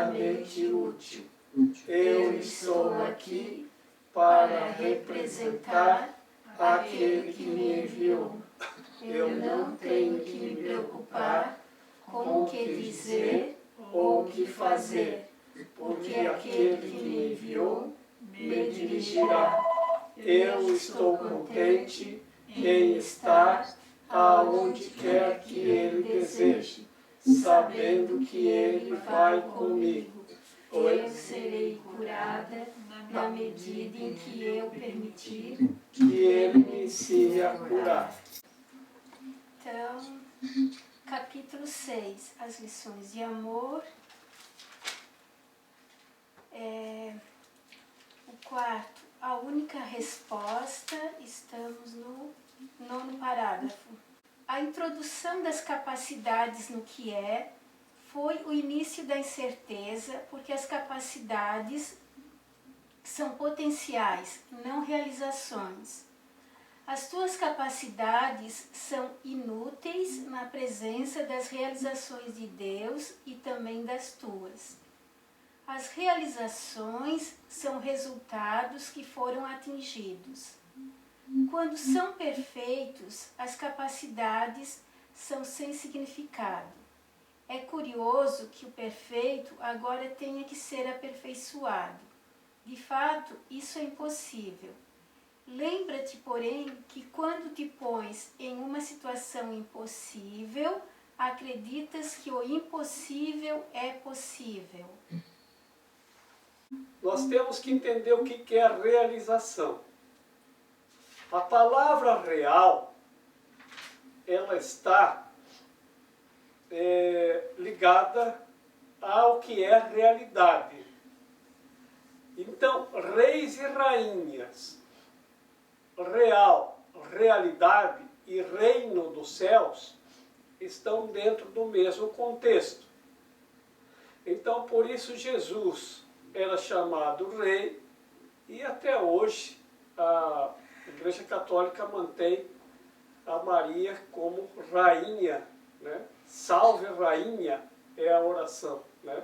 inteiramente útil. Eu estou aqui para representar aquele que me enviou. Eu não tenho que me preocupar com o que dizer ou o que fazer, porque aquele que me enviou me dirigirá. Eu estou contente em estar aonde quer que ele deseje, sabendo que ele vai comigo. Eu serei curada na medida em que eu permitir que ele me ensine a curar. Então, capítulo 6, as lições de amor. O quarto, a única resposta, estamos no 9º parágrafo. A introdução das capacidades no que é foi o início da incerteza, porque as capacidades são potenciais, não realizações. As tuas capacidades são inúteis na presença das realizações de Deus e também das tuas. As realizações são resultados que foram atingidos. Quando são perfeitos, as capacidades são sem significado. É curioso que o perfeito agora tenha que ser aperfeiçoado. De fato, isso é impossível. Lembra-te, porém, que quando te pões em uma situação impossível, acreditas que o impossível é possível. Nós temos que entender o que é realização. A palavra real, ela está ligada ao que é realidade. Então, reis e rainhas, real, realidade e reino dos céus estão dentro do mesmo contexto. Então, por isso Jesus era chamado rei e até hoje a Igreja Católica mantém a Maria como rainha, né? Salve rainha é a oração, né?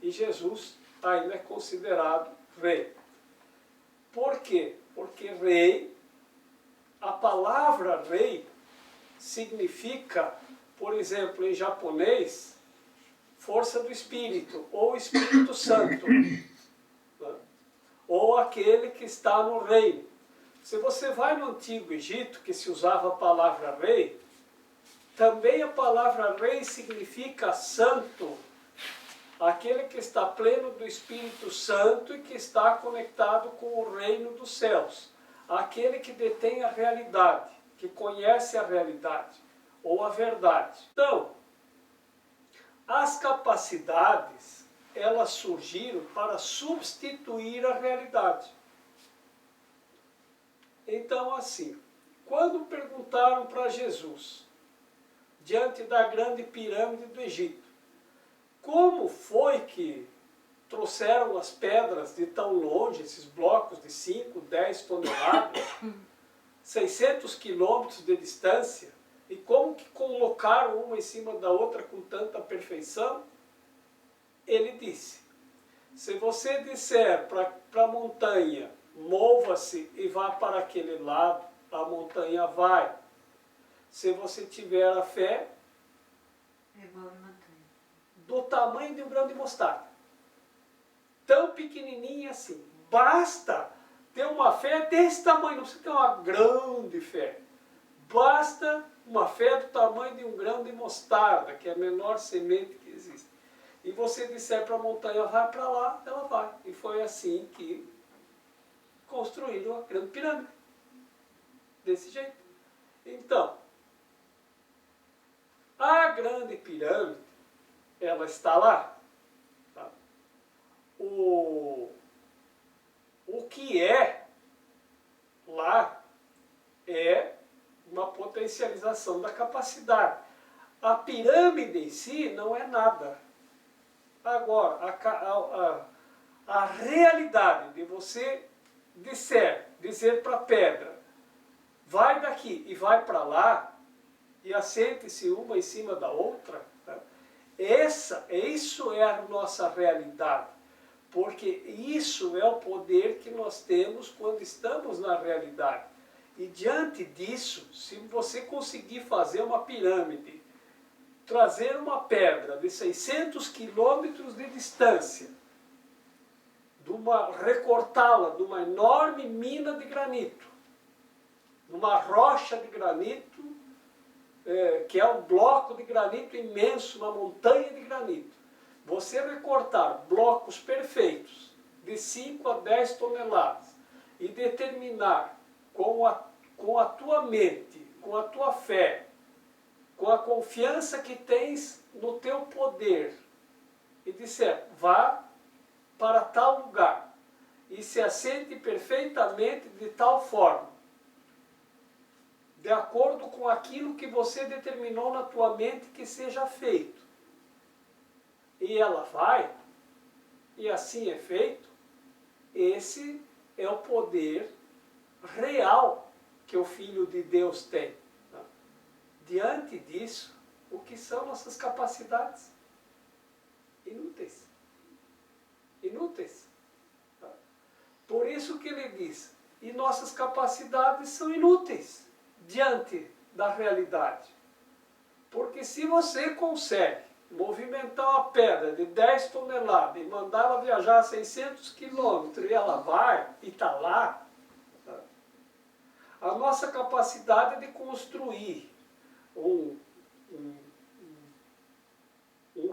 E Jesus ainda é considerado rei. Por quê? Porque rei, a palavra rei significa, por exemplo, em japonês, força do Espírito, ou Espírito Santo, né? Ou aquele que está no reino. Se você vai no Antigo Egito, que se usava a palavra rei, também a palavra rei significa santo, aquele que está pleno do Espírito Santo e que está conectado com o reino dos céus, aquele que detém a realidade, que conhece a realidade, ou a verdade. Então, as capacidades, elas surgiram para substituir a realidade. Então, assim, quando perguntaram para Jesus, diante da grande pirâmide do Egito, como foi que trouxeram as pedras de tão longe, esses blocos de 5, 10 toneladas, 600 quilômetros de distância, e como que colocaram uma em cima da outra com tanta perfeição? Ele disse, se você disser para a montanha, mova-se e vá para aquele lado, a montanha vai. Se você tiver a fé, do tamanho de um grão de mostarda, tão pequenininha assim, basta ter uma fé desse tamanho, não precisa ter uma grande fé, basta uma fé do tamanho de um grão de mostarda, que é a menor semente que existe. E você disser para a montanha, vai para lá, ela vai. E foi assim que construíram a grande pirâmide. Desse jeito. Então, a grande pirâmide, ela está lá. Tá? O que é lá é uma potencialização da capacidade. A pirâmide em si não é nada. Agora, a realidade de você dizer para a pedra, vai daqui e vai para lá, e assente-se uma em cima da outra, tá? Isso é a nossa realidade, porque isso é o poder que nós temos quando estamos na realidade. E diante disso, se você conseguir fazer uma pirâmide, trazer uma pedra de 600 quilômetros de distância, recortá-la de uma enorme mina de granito, numa rocha de granito, que é um bloco de granito imenso, uma montanha de granito. Você recortar blocos perfeitos, de 5 a 10 toneladas, e determinar com a tua mente, com a tua fé, com a confiança que tens no teu poder, e disser, vá para tal lugar, e se assente perfeitamente de tal forma, de acordo com aquilo que você determinou na tua mente que seja feito. E ela vai, e assim é feito. Esse é o poder real que o Filho de Deus tem. Diante disso, o que são nossas capacidades? Inúteis. Inúteis. Por isso que ele diz, e nossas capacidades são inúteis diante da realidade. Porque se você consegue movimentar uma pedra de 10 toneladas e mandá-la viajar 600 quilômetros e ela vai e está lá, a nossa capacidade de construir um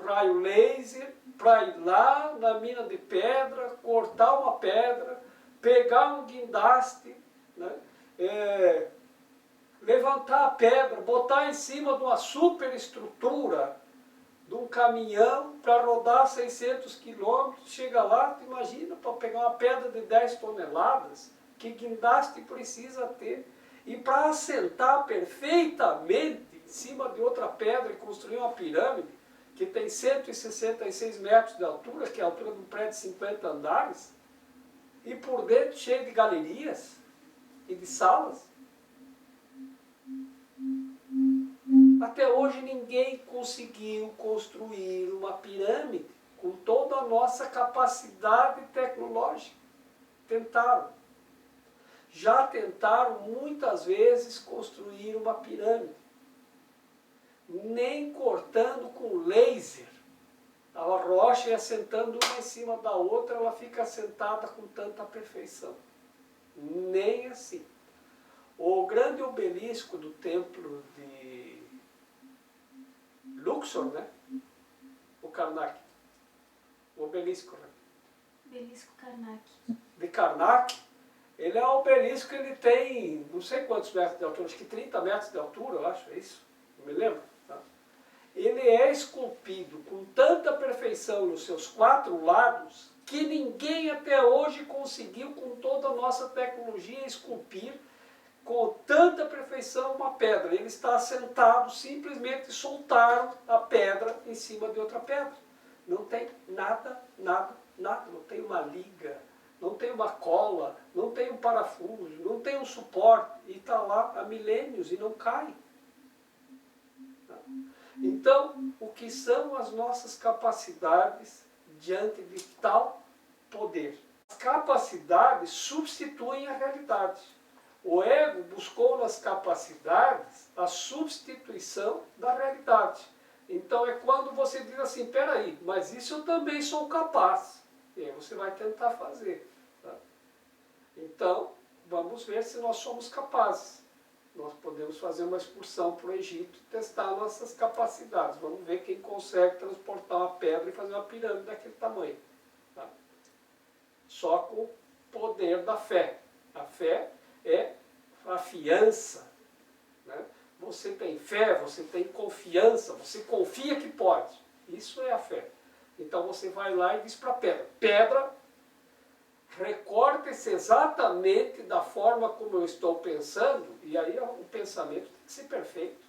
raio laser para ir lá na mina de pedra, cortar uma pedra, pegar um guindaste, né? Levantar a pedra, botar em cima de uma superestrutura de um caminhão para rodar 600 quilômetros, chega lá, tu imagina, para pegar uma pedra de 10 toneladas, que guindaste precisa ter, e para assentar perfeitamente em cima de outra pedra e construir uma pirâmide, que tem 166 metros de altura, que é a altura de um prédio de 50 andares, e por dentro cheio de galerias e de salas. Até hoje ninguém conseguiu construir uma pirâmide com toda a nossa capacidade tecnológica. Tentaram. Já tentaram muitas vezes construir uma pirâmide. Nem cortando com laser. A rocha ia assentando uma em cima da outra, ela fica assentada com tanta perfeição. Nem assim. O grande obelisco do templo de Luxor, né? O Karnak. O obelisco, né? Obelisco Karnak. De Karnak, ele é um obelisco que ele tem não sei quantos metros de altura, acho que 30 metros de altura, eu acho, é isso? Não me lembro. Tá? Ele é esculpido com tanta perfeição nos seus 4 lados que ninguém até hoje conseguiu, com toda a nossa tecnologia, esculpir com tanta perfeição uma pedra. Ele está assentado, simplesmente soltaram a pedra em cima de outra pedra. Não tem nada, nada, nada. Não tem uma liga, não tem uma cola, não tem um parafuso, não tem um suporte. E está lá há milênios e não cai. Então, o que são as nossas capacidades diante de tal poder? As capacidades substituem a realidade. O ego buscou nas capacidades a substituição da realidade. Então é quando você diz assim, peraí, mas isso eu também sou capaz. E aí você vai tentar fazer. Tá? Então, vamos ver se nós somos capazes. Nós podemos fazer uma excursão para o Egito e testar nossas capacidades. Vamos ver quem consegue transportar uma pedra e fazer uma pirâmide daquele tamanho. Tá? Só com o poder da fé. A fé é a fiança. Né? Você tem fé, você tem confiança, você confia que pode. Isso é a fé. Então você vai lá e diz para a pedra, pedra, recorte-se exatamente da forma como eu estou pensando, e aí o pensamento tem que ser perfeito.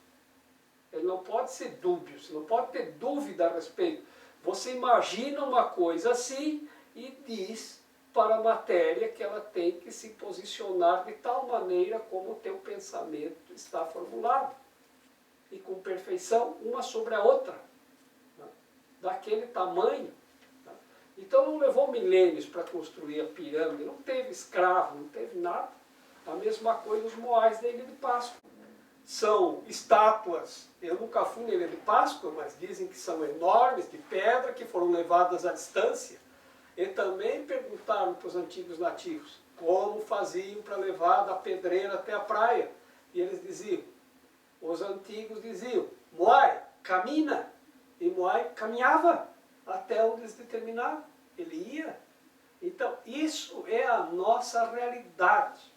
Ele não pode ser dúbio, você não pode ter dúvida a respeito. Você imagina uma coisa assim e diz para a matéria que ela tem que se posicionar de tal maneira como o teu pensamento está formulado. E com perfeição, uma sobre a outra. daquele tamanho. Tá? Então não levou milênios para construir a pirâmide, não teve escravo, não teve nada. A mesma coisa os moais da Ilha de Páscoa. São estátuas, eu nunca fui na Ilha de Páscoa, mas dizem que são enormes, de pedra, que foram levadas à distância. E também perguntaram para os antigos nativos como faziam para levar da pedreira até a praia. E eles diziam, os antigos diziam, Moai, camina. E Moai caminhava até onde eles determinavam. Ele ia. Então, isso é a nossa realidade.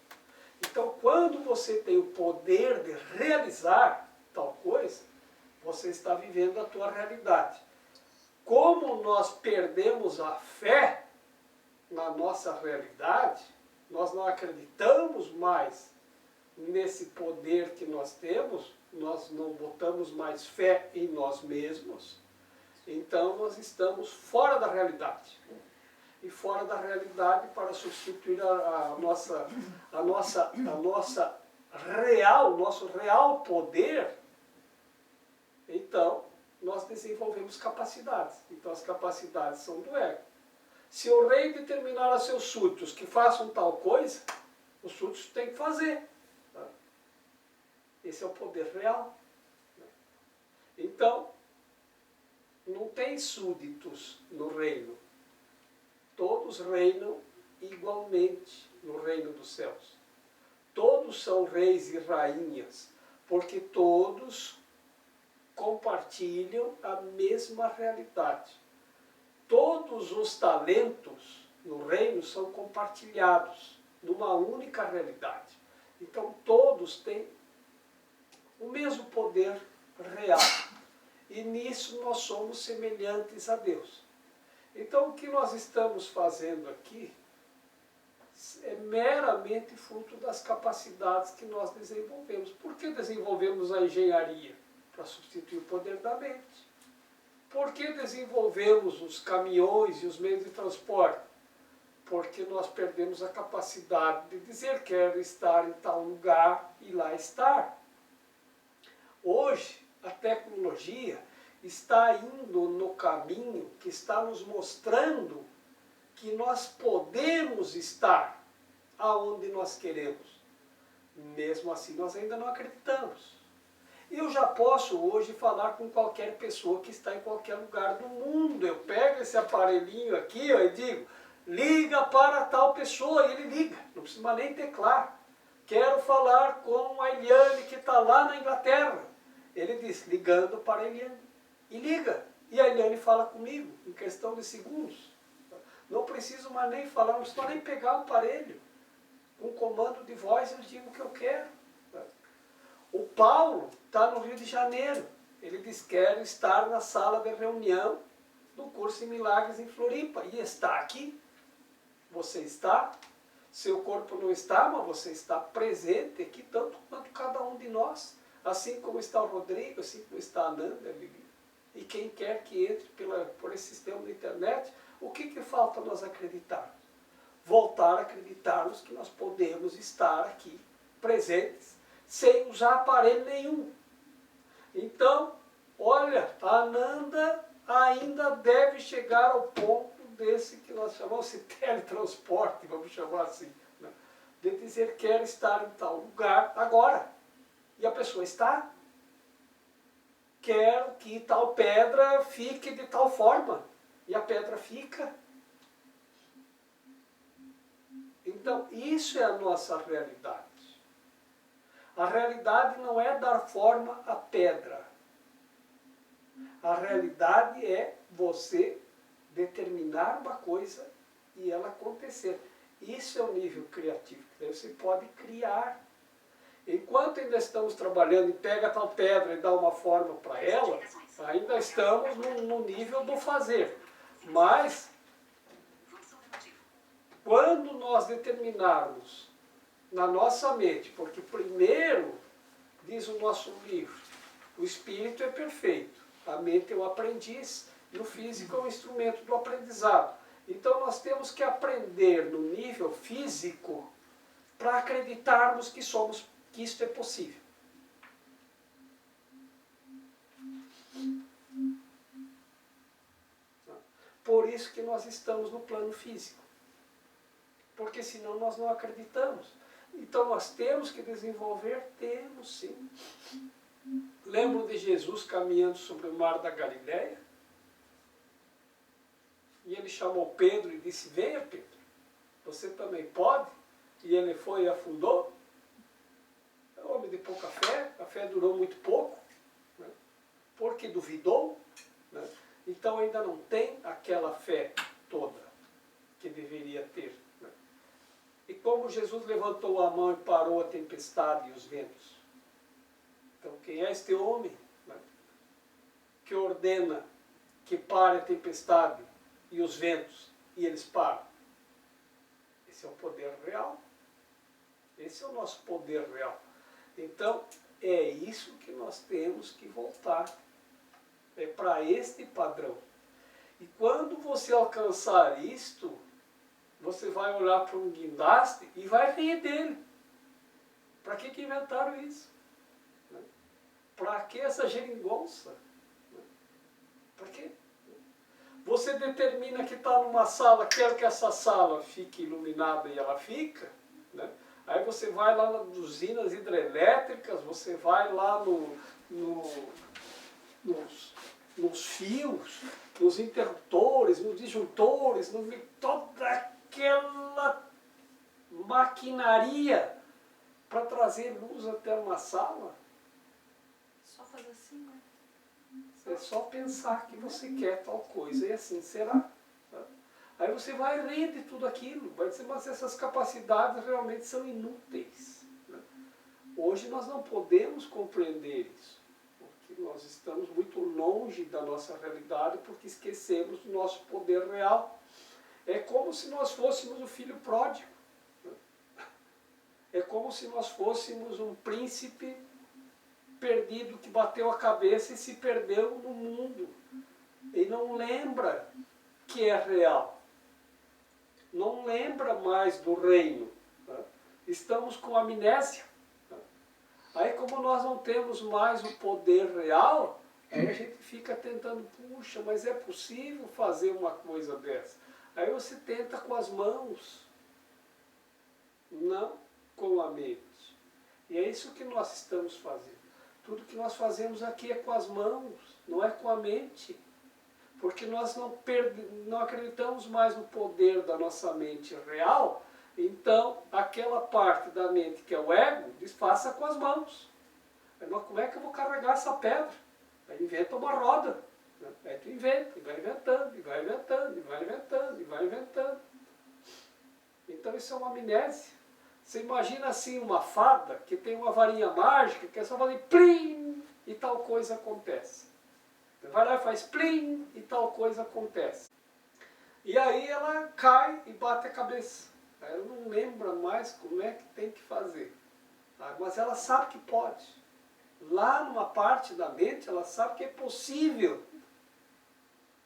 Então, quando você tem o poder de realizar tal coisa, você está vivendo a tua realidade. Como nós perdemos a fé na nossa realidade, nós não acreditamos mais nesse poder que nós temos, nós não botamos mais fé em nós mesmos, então nós estamos fora da realidade. E fora da realidade para substituir nosso real poder, então nós desenvolvemos capacidades. Então as capacidades são do ego. Se o rei determinar a seus súditos que façam tal coisa, os súditos têm que fazer. Tá? Esse é o poder real. Então, não tem súditos no reino. Todos reinam igualmente no reino dos céus. Todos são reis e rainhas, porque todos compartilham a mesma realidade. Todos os talentos no reino são compartilhados numa única realidade. Então todos têm o mesmo poder real. E nisso nós somos semelhantes a Deus. Então o que nós estamos fazendo aqui é meramente fruto das capacidades que nós desenvolvemos. Por que desenvolvemos a engenharia? Para substituir o poder da mente. Por que desenvolvemos os caminhões e os meios de transporte? Porque nós perdemos a capacidade de dizer quero estar em tal lugar e lá estar. Hoje, a tecnologia está indo no caminho que está nos mostrando que nós podemos estar aonde nós queremos. Mesmo assim, nós ainda não acreditamos. Eu já posso hoje falar com qualquer pessoa que está em qualquer lugar do mundo. Eu pego esse aparelhinho aqui ó, e digo, liga para tal pessoa, e ele liga, não precisa nem teclar. Quero falar com a Eliane que está lá na Inglaterra. Ele diz, ligando para a Eliane. E liga. E a Eliane fala comigo, em questão de segundos. Não preciso mais nem falar, não preciso mais nem pegar o aparelho. Com comando de voz eu digo o que eu quero. O Paulo está no Rio de Janeiro. Ele diz, quero estar na sala de reunião do curso em Milagres em Floripa. E está aqui. Você está. Seu corpo não está, mas você está presente aqui, tanto quanto cada um de nós. Assim como está o Rodrigo, assim como está a Nanda. E quem quer que entre por esse sistema da internet, o que falta nós acreditarmos? Voltar a acreditarmos que nós podemos estar aqui, presentes, sem usar aparelho nenhum. Então, olha, a Ananda ainda deve chegar ao ponto desse que nós chamamos de teletransporte, vamos chamar assim, né? De dizer quero estar em tal lugar agora. E a pessoa está. Quero que tal pedra fique de tal forma. E a pedra fica. Então, isso é a nossa realidade. A realidade não é dar forma à pedra. A realidade é você determinar uma coisa e ela acontecer. Isso é o nível criativo, que você pode criar. Enquanto ainda estamos trabalhando e pega tal pedra e dá uma forma para ela, ainda estamos no nível do fazer. Mas, quando nós determinarmos na nossa mente, porque primeiro, diz o nosso livro, o espírito é perfeito, a mente é o aprendiz e o físico é o instrumento do aprendizado. Então nós temos que aprender no nível físico para acreditarmos que isto é possível. Por isso que nós estamos no plano físico. Porque senão nós não acreditamos. Então nós temos que desenvolver? Temos sim. Lembram de Jesus caminhando sobre o mar da Galileia? E ele chamou Pedro e disse, venha Pedro, você também pode? E ele foi e afundou. É um homem de pouca fé, a fé durou muito pouco, né? Porque duvidou, né? Então ainda não tem aquela fé toda que deveria ter. Né? E como Jesus levantou a mão e parou a tempestade e os ventos? Então quem é este homem, né, que ordena que pare a tempestade e os ventos e eles param? Esse é o poder real. Esse é o nosso poder real. Então, é isso que nós temos que voltar. É para este padrão. E quando você alcançar isto, você vai olhar para um guindaste e vai rir dele. Para que inventaram isso? Para que essa geringonça? Para quê? Você determina que está numa sala, quer que essa sala fique iluminada e ela fica, né? Aí você vai lá nas usinas hidrelétricas, você vai lá nos fios, nos interruptores, nos disjuntores, toda aquela maquinaria para trazer luz até uma sala. Só fazer assim, né? É só pensar que você quer tal coisa e assim será. Aí você vai rir de tudo aquilo, vai dizer, mas essas capacidades realmente são inúteis. Hoje nós não podemos compreender isso, porque nós estamos muito longe da nossa realidade, porque esquecemos do nosso poder real. É como se nós fôssemos o filho pródigo. É como se nós fôssemos um príncipe perdido que bateu a cabeça e se perdeu no mundo. E não lembra que é real. Não lembra mais do reino. Né? Estamos com amnésia. Né? Aí como nós não temos mais o poder real, aí a gente fica tentando, puxa, mas é possível fazer uma coisa dessa? Aí você tenta com as mãos, não com a mente. E é isso que nós estamos fazendo. Tudo que nós fazemos aqui é com as mãos, não é com a mente. Porque nós não acreditamos mais no poder da nossa mente real, então aquela parte da mente que é o ego, diz, faça com as mãos. Mas como é que eu vou carregar essa pedra? Aí inventa uma roda. Né? Aí tu inventa, e vai inventando, e vai inventando, e vai inventando, e vai inventando. Então isso é uma amnésia. Você imagina assim uma fada que tem uma varinha mágica, que é só fazer plim, e tal coisa acontece. Vai lá e faz plim e tal coisa acontece. E aí ela cai e bate a cabeça. Ela não lembra mais como é que tem que fazer. Mas ela sabe que pode. Lá numa parte da mente ela sabe que é possível.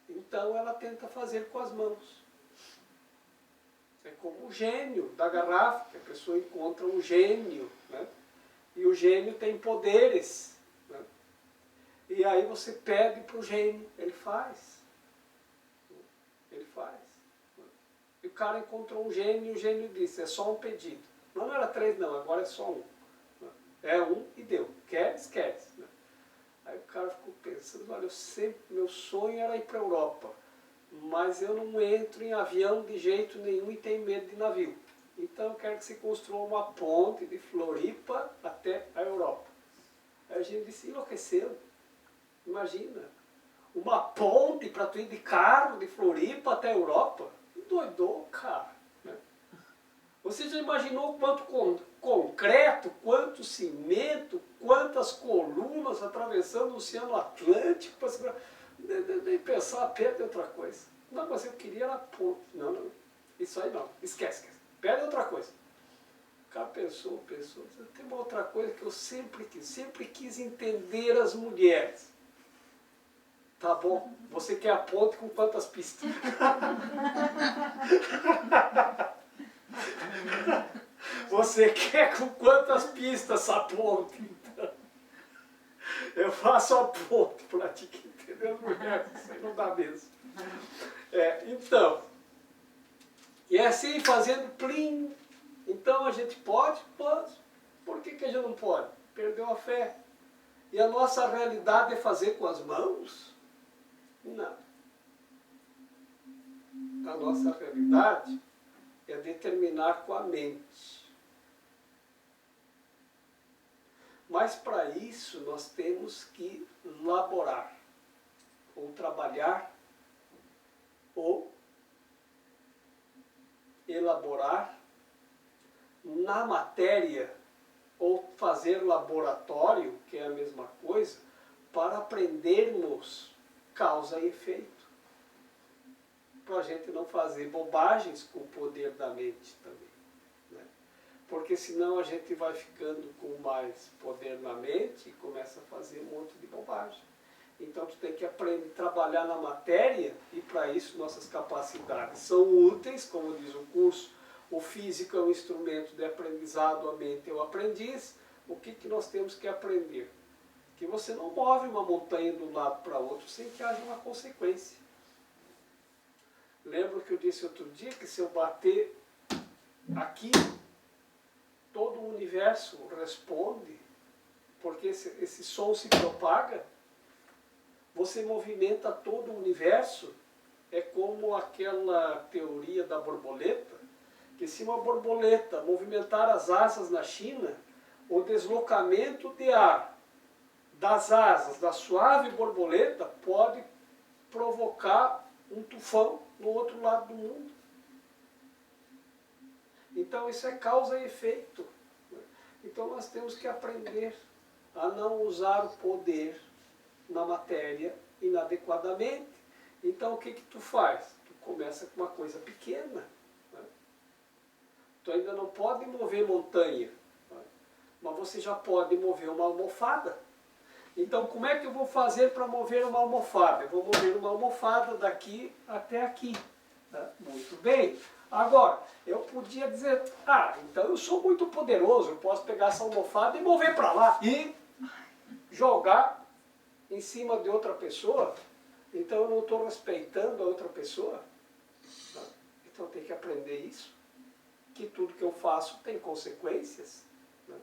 Então ela tenta fazer com as mãos. É como o gênio da garrafa, que a pessoa encontra um gênio. Né? E o gênio tem poderes. Né? E aí você pede para o gênio, ele faz. Ele faz. E o cara encontrou um gênio e o gênio disse, é só um pedido. Não era 3 não, agora é só 1. É 1 e deu. Queres, queres. Aí o cara ficou pensando, olha, meu sonho era ir para a Europa, mas eu não entro em avião de jeito nenhum e tenho medo de navio. Então eu quero que você construa uma ponte de Floripa até a Europa. Aí a gente disse, enlouqueceu. Imagina, uma ponte para tu ir de carro de Floripa até a Europa? Doidou, cara. Né? Você já imaginou quanto concreto, quanto cimento, quantas colunas atravessando o Oceano Atlântico? Nem pensar, pede outra coisa. Não, mas eu queria era ponte. Não, não, isso aí não, esquece. Pede outra coisa. O cara pensou. Tem uma outra coisa que eu sempre quis entender as mulheres. Tá bom, você quer a ponte com quantas pistas? Você quer com quantas pistas essa ponte? Então, eu faço a ponte para ti que entender as mulheres, isso aí não dá mesmo. Então, e é assim fazendo plim. Então a gente pode? Pode. Por que a gente não pode? Perdeu a fé. E a nossa realidade é fazer com as mãos? Não. A nossa realidade é determinar com a mente. Mas para isso nós temos que laborar, ou trabalhar, ou elaborar na matéria, ou fazer laboratório, que é a mesma coisa, para aprendermos causa e efeito. Para a gente não fazer bobagens com o poder da mente também. Né? Porque senão a gente vai ficando com mais poder na mente e começa a fazer um monte de bobagem. Então tu tem que aprender a trabalhar na matéria e para isso nossas capacidades são úteis, como diz o curso. O físico é um instrumento de aprendizado, a mente é o aprendiz. O que nós temos que aprender? Que você não move uma montanha de um lado para outro sem que haja uma consequência. Lembra que eu disse outro dia que se eu bater aqui, todo o universo responde, porque esse som se propaga, você movimenta todo o universo, é como aquela teoria da borboleta, que se uma borboleta movimentar as asas na China, o deslocamento de ar das asas da suave borboleta pode provocar um tufão no outro lado do mundo. Então isso é causa e efeito. Então nós temos que aprender a não usar o poder na matéria inadequadamente. Então o que tu faz? Tu começa com uma coisa pequena. Tu ainda não pode mover montanha, mas você já pode mover uma almofada. Então como é que eu vou fazer para mover uma almofada? Eu vou mover uma almofada daqui até aqui. Muito bem. Agora, eu podia dizer, então eu sou muito poderoso, eu posso pegar essa almofada e mover para lá e jogar em cima de outra pessoa. Então eu não estou respeitando a outra pessoa. Então tem que aprender isso. Que tudo que eu faço tem consequências. Né?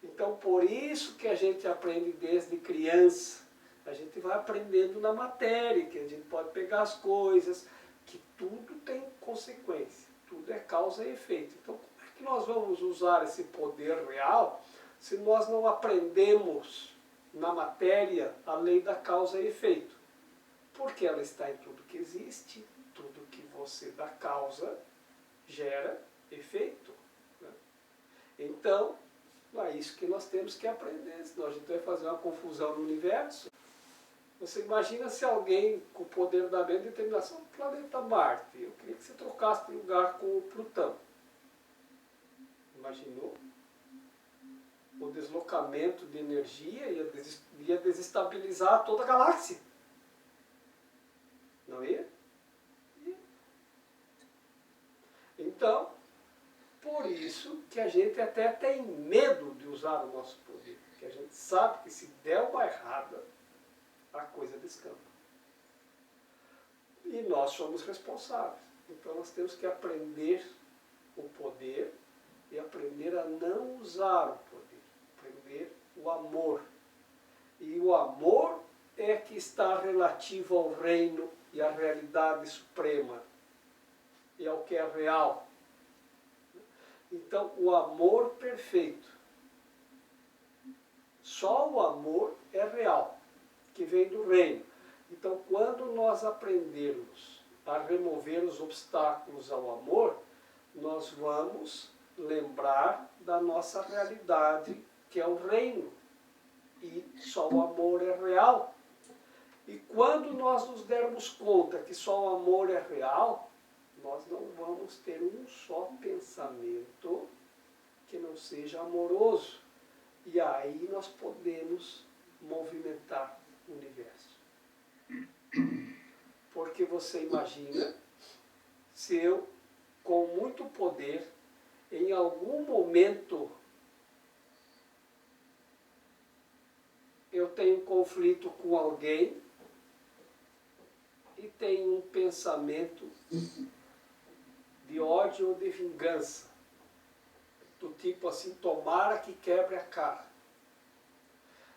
Então por isso que a gente aprende desde criança. A gente vai aprendendo na matéria, que a gente pode pegar as coisas, que tudo tem consequência, tudo é causa e efeito. Então como é que nós vamos usar esse poder real se nós não aprendemos na matéria a lei da causa e efeito? Porque ela está em tudo que existe, tudo que você dá causa gera efeito. Né? Então, é isso que nós temos que aprender, senão a gente vai fazer uma confusão no universo. Você imagina se alguém com o poder da mente determinação do planeta Marte, eu queria que você trocasse de lugar com o Plutão. Imaginou? O deslocamento de energia ia desestabilizar toda a galáxia. Não ia? Ia. Então, por isso que a gente até tem medo de usar o nosso poder. Porque a gente sabe que se der uma errada, a coisa descamba. E nós somos responsáveis. Então nós temos que aprender o poder e aprender a não usar o poder. Aprender o amor. E o amor é que está relativo ao reino e à realidade suprema. E ao que é real. Então o amor perfeito. Só o amor é real, que vem do reino. Então, quando nós aprendermos a remover os obstáculos ao amor, nós vamos lembrar da nossa realidade, que é o reino. E só o amor é real. E quando nós nos dermos conta que só o amor é real, nós não vamos ter um só pensamento que não seja amoroso. E aí nós podemos movimentar o universo. Porque você imagina, se eu, com muito poder, em algum momento eu tenho conflito com alguém e tem um pensamento de ódio ou de vingança, do tipo assim, tomara que quebre a cara.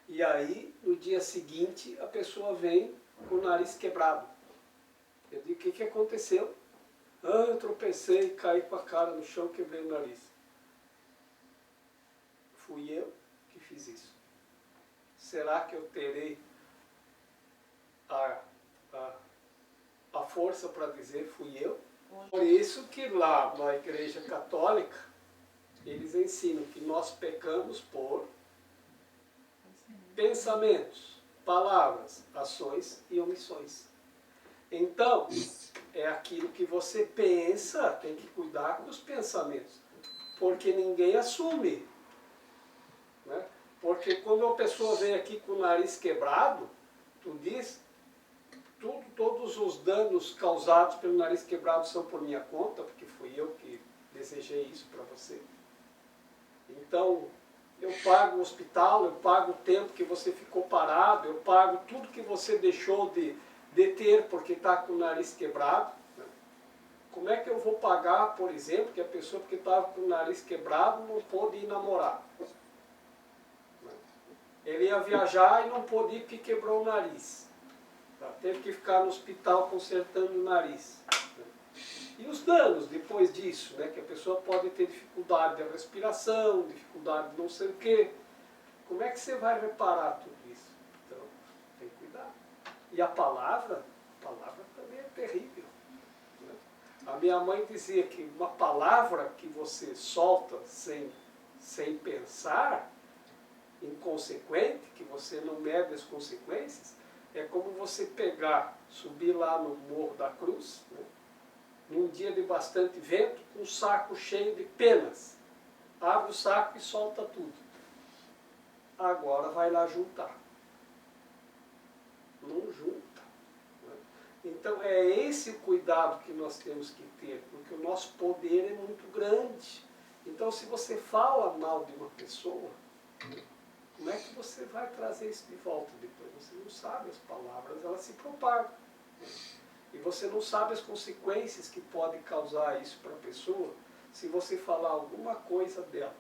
E aí, no dia seguinte, a pessoa vem com o nariz quebrado. Eu digo, o que aconteceu? Ah, eu tropecei, caí com a cara no chão, quebrei o nariz. Fui eu que fiz isso. Será que eu terei a força para dizer fui eu? Por isso que lá na Igreja Católica, eles ensinam que nós pecamos por pensamentos, palavras, ações e omissões. Então, é aquilo que você pensa, tem que cuidar com os pensamentos, porque ninguém assume. Né? Porque quando uma pessoa vem aqui com o nariz quebrado, tu diz, todos os danos causados pelo nariz quebrado são por minha conta, porque fui eu que desejei isso para você. Então, eu pago o hospital, eu pago o tempo que você ficou parado, eu pago tudo que você deixou de ter porque está com o nariz quebrado. Como é que eu vou pagar, por exemplo, que a pessoa que estava com o nariz quebrado não pôde ir namorar? Ele ia viajar e não pôde ir porque quebrou o nariz. Teve que ficar no hospital consertando o nariz. E os danos depois disso, né? Que a pessoa pode ter dificuldade de respiração, dificuldade de não sei o quê. Como é que você vai reparar tudo isso? Então, tem que cuidar. E a palavra também é terrível. Né? A minha mãe dizia que uma palavra que você solta sem pensar, inconsequente, que você não mede as consequências, é como você pegar, subir lá no Morro da Cruz, né? Num dia de bastante vento, com um saco cheio de penas. Abre o saco e solta tudo. Agora vai lá juntar. Não junta. Né? Então é esse o cuidado que nós temos que ter, porque o nosso poder é muito grande. Então se você fala mal de uma pessoa, como é que você vai trazer isso de volta depois? Você não sabe as palavras, elas se propagam. E você não sabe as consequências que pode causar isso para a pessoa se você falar alguma coisa dela.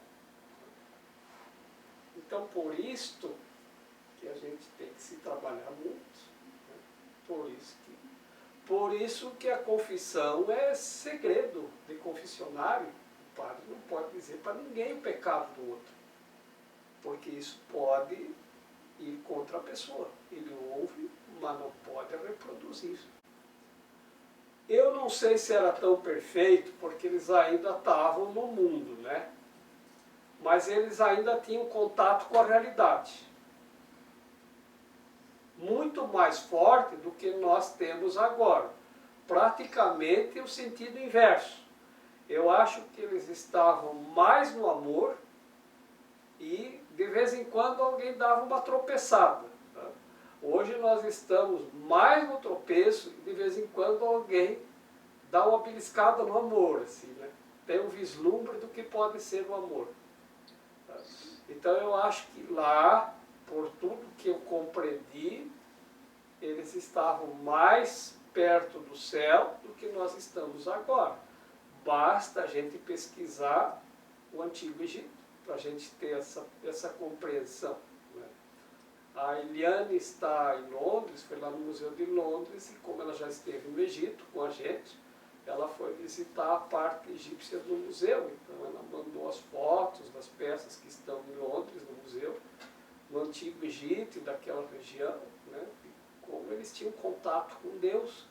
Então, por isto que a gente tem que se trabalhar muito. Né? Por isso que a confissão é segredo de confessionário. O padre não pode dizer para ninguém o pecado do outro. Porque isso pode ir contra a pessoa. Ele ouve, mas não pode reproduzir. Eu não sei se era tão perfeito, porque eles ainda estavam no mundo, né? Mas eles ainda tinham contato com a realidade. Muito mais forte do que nós temos agora. Praticamente o sentido inverso. Eu acho que eles estavam mais no amor e de vez em quando alguém dava uma tropeçada. Tá? Hoje nós estamos mais no tropeço e de vez em quando alguém dá uma beliscada no amor, assim, né? Tem um vislumbre do que pode ser o amor. Tá? Então eu acho que lá, por tudo que eu compreendi, eles estavam mais perto do céu do que nós estamos agora. Basta a gente pesquisar o Antigo Egito, para a gente ter essa compreensão. Né? A Eliane está em Londres, foi lá no Museu de Londres, e como ela já esteve no Egito com a gente, ela foi visitar a parte egípcia do museu. Então ela mandou as fotos das peças que estão em Londres, no museu, no Antigo Egito e daquela região, né? E como eles tinham contato com Deus,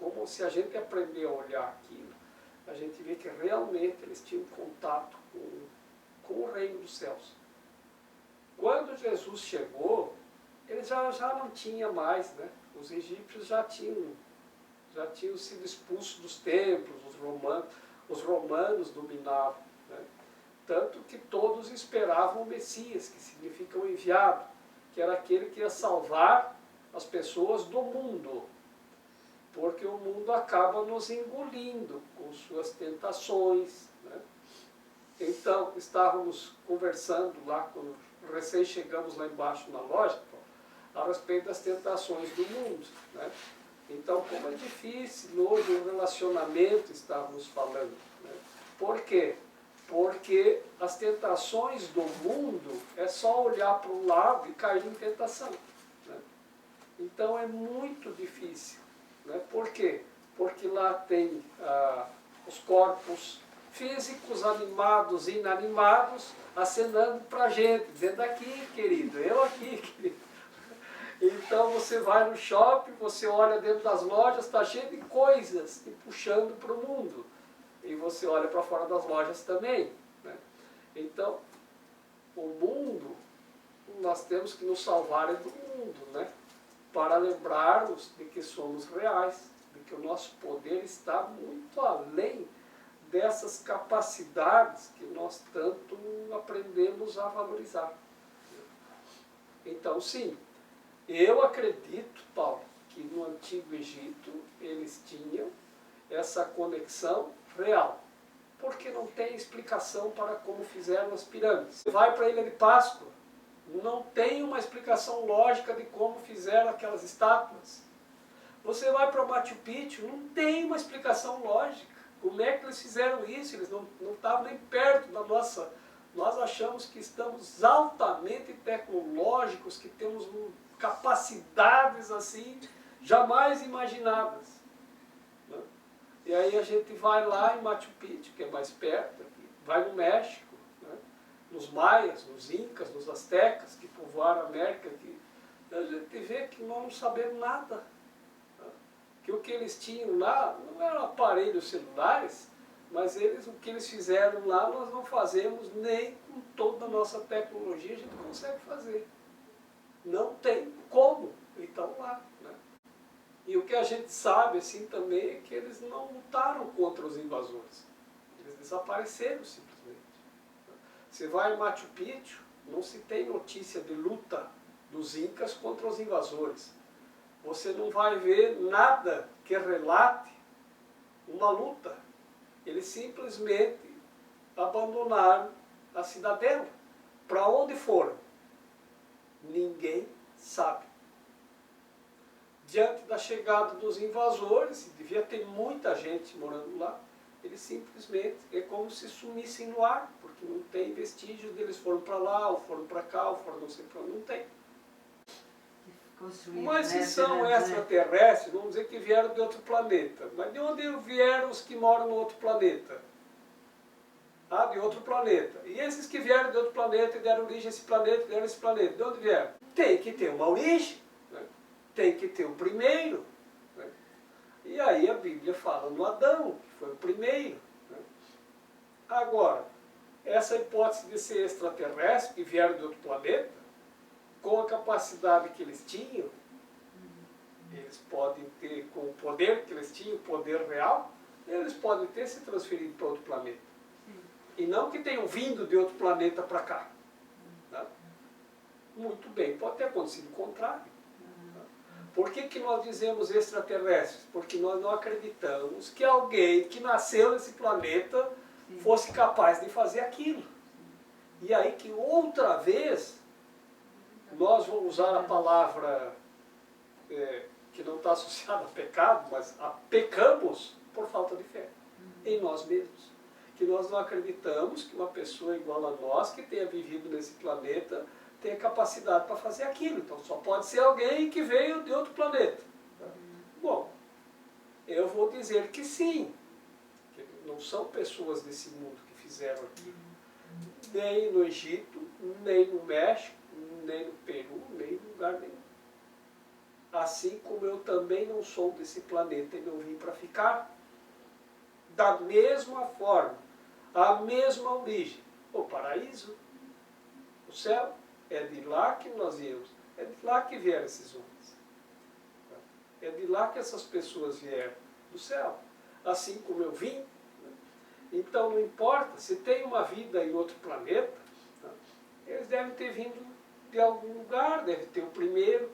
como se a gente aprender a olhar aquilo, a gente vê que realmente eles tinham contato com o reino dos céus. Quando Jesus chegou, eles já não tinham mais, né? Os egípcios já tinham sido expulsos dos templos, os romanos dominavam. Né? Tanto que todos esperavam o Messias, que significa o enviado, que era aquele que ia salvar as pessoas do mundo. Porque o mundo acaba nos engolindo com suas tentações. Né? Então, estávamos conversando lá, quando recém chegamos lá embaixo na loja, a respeito das tentações do mundo. Né? Então, como é difícil hoje o relacionamento, estávamos falando. Né? Por quê? Porque as tentações do mundo é só olhar para um lado e cair em tentação. Né? Então é muito difícil. Né? Por quê? Porque lá tem os corpos físicos, animados e inanimados, acenando para a gente, dentro daqui, querido, eu aqui, querido. Então você vai no shopping, você olha dentro das lojas, está cheio de coisas te puxando para o mundo. E você olha para fora das lojas também. Né? Então, o mundo, nós temos que nos salvar do mundo, né? Para lembrarmos de que somos reais, de que o nosso poder está muito além dessas capacidades que nós tanto aprendemos a valorizar. Então, sim, eu acredito, Paulo, que no Antigo Egito eles tinham essa conexão real, porque não tem explicação para como fizeram as pirâmides. Você vai para a Ilha de Páscoa, não tem uma explicação lógica de como fizeram aquelas estátuas. Você vai para Machu Picchu, não tem uma explicação lógica. Como é que eles fizeram isso? Eles não estavam nem perto da nossa... Nós achamos que estamos altamente tecnológicos, que temos capacidades assim, jamais imaginadas. Né? E aí a gente vai lá em Machu Picchu, que é mais perto, aqui, vai no México, né? Nos maias, nos incas, nos astecas, que povoaram a América, que a gente vê que nós não sabemos nada. Né? Que o que eles tinham lá não eram aparelhos celulares, mas o que eles fizeram lá nós não fazemos, nem com toda a nossa tecnologia a gente consegue fazer. Não tem como, então lá. Né? E o que a gente sabe assim também é que eles não lutaram contra os invasores. Eles desapareceram simplesmente. Você vai em Machu Picchu, não se tem notícia de luta dos incas contra os invasores. Você não vai ver nada que relate uma luta. Eles simplesmente abandonaram a cidadela. Para onde foram? Ninguém sabe. Diante da chegada dos invasores, devia ter muita gente morando lá, eles simplesmente, é como se sumissem no ar, porque não tem vestígio deles foram para lá, ou foram para cá, ou foram não sei para onde, não tem. Mas se são extraterrestres, vamos dizer que vieram de outro planeta. Mas de onde vieram os que moram no outro planeta? Ah, de outro planeta. E esses que vieram de outro planeta e deram origem a esse planeta, deram esse planeta, de onde vieram? Tem que ter uma origem, né? Tem que ter o primeiro. Né? E aí a Bíblia fala no Adão, que foi o primeiro. Né? Agora, essa hipótese de ser extraterrestre, que vieram de outro planeta, com a capacidade que eles tinham, eles podem ter, com o poder que eles tinham, o poder real, eles podem ter se transferido para outro planeta. E não que tenham vindo de outro planeta para cá. Tá? Muito bem, pode ter acontecido o contrário. Tá? Por que nós dizemos extraterrestres? Porque nós não acreditamos que alguém que nasceu nesse planeta fosse capaz de fazer aquilo. E aí que outra vez, nós vamos usar a palavra que não está associada a pecado, mas a pecamos por falta de fé em nós mesmos. Que nós não acreditamos que uma pessoa igual a nós, que tenha vivido nesse planeta, tenha capacidade para fazer aquilo. Então só pode ser alguém que veio de outro planeta. Tá? Bom, eu vou dizer que sim, que não são pessoas desse mundo que fizeram aquilo. Nem no Egito, nem no México, nem no Peru, nem em lugar nenhum. Assim como eu também não sou desse planeta e não vim para ficar. Da mesma forma, a mesma origem, o paraíso, o céu, é de lá que nós viemos, é de lá que vieram esses homens. É de lá que essas pessoas vieram, do céu, assim como eu vim. Então não importa, se tem uma vida em outro planeta, eles devem ter vindo de algum lugar, deve ter o primeiro.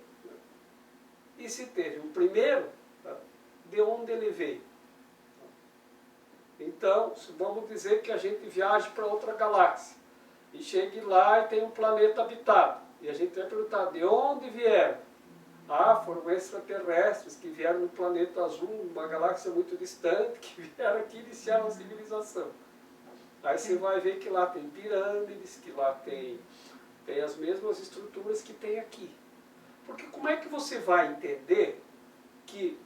E se teve um primeiro, de onde ele veio? Então, vamos dizer que a gente viaje para outra galáxia e chegue lá e tem um planeta habitado. E a gente vai perguntar de onde vieram. Ah, foram extraterrestres que vieram no planeta azul, uma galáxia muito distante, que vieram aqui iniciar uma civilização. Aí você vai ver que lá tem pirâmides, que lá tem as mesmas estruturas que tem aqui. Porque como é que você vai entender que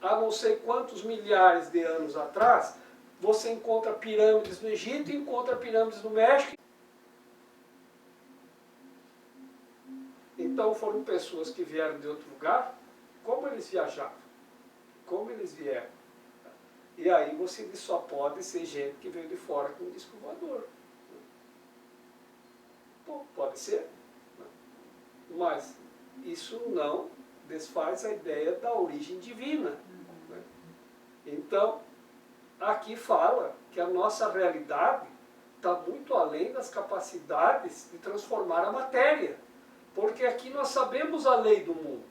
há não sei quantos milhares de anos atrás, você encontra pirâmides no Egito e encontra pirâmides no México? Então foram pessoas que vieram de outro lugar. Como eles viajavam? Como eles vieram? E aí você diz, só pode ser gente que veio de fora com um disco voador. Bom, pode ser. Mas isso não desfaz a ideia da origem divina. Então, aqui fala que a nossa realidade está muito além das capacidades de transformar a matéria. Porque aqui nós sabemos a lei do mundo.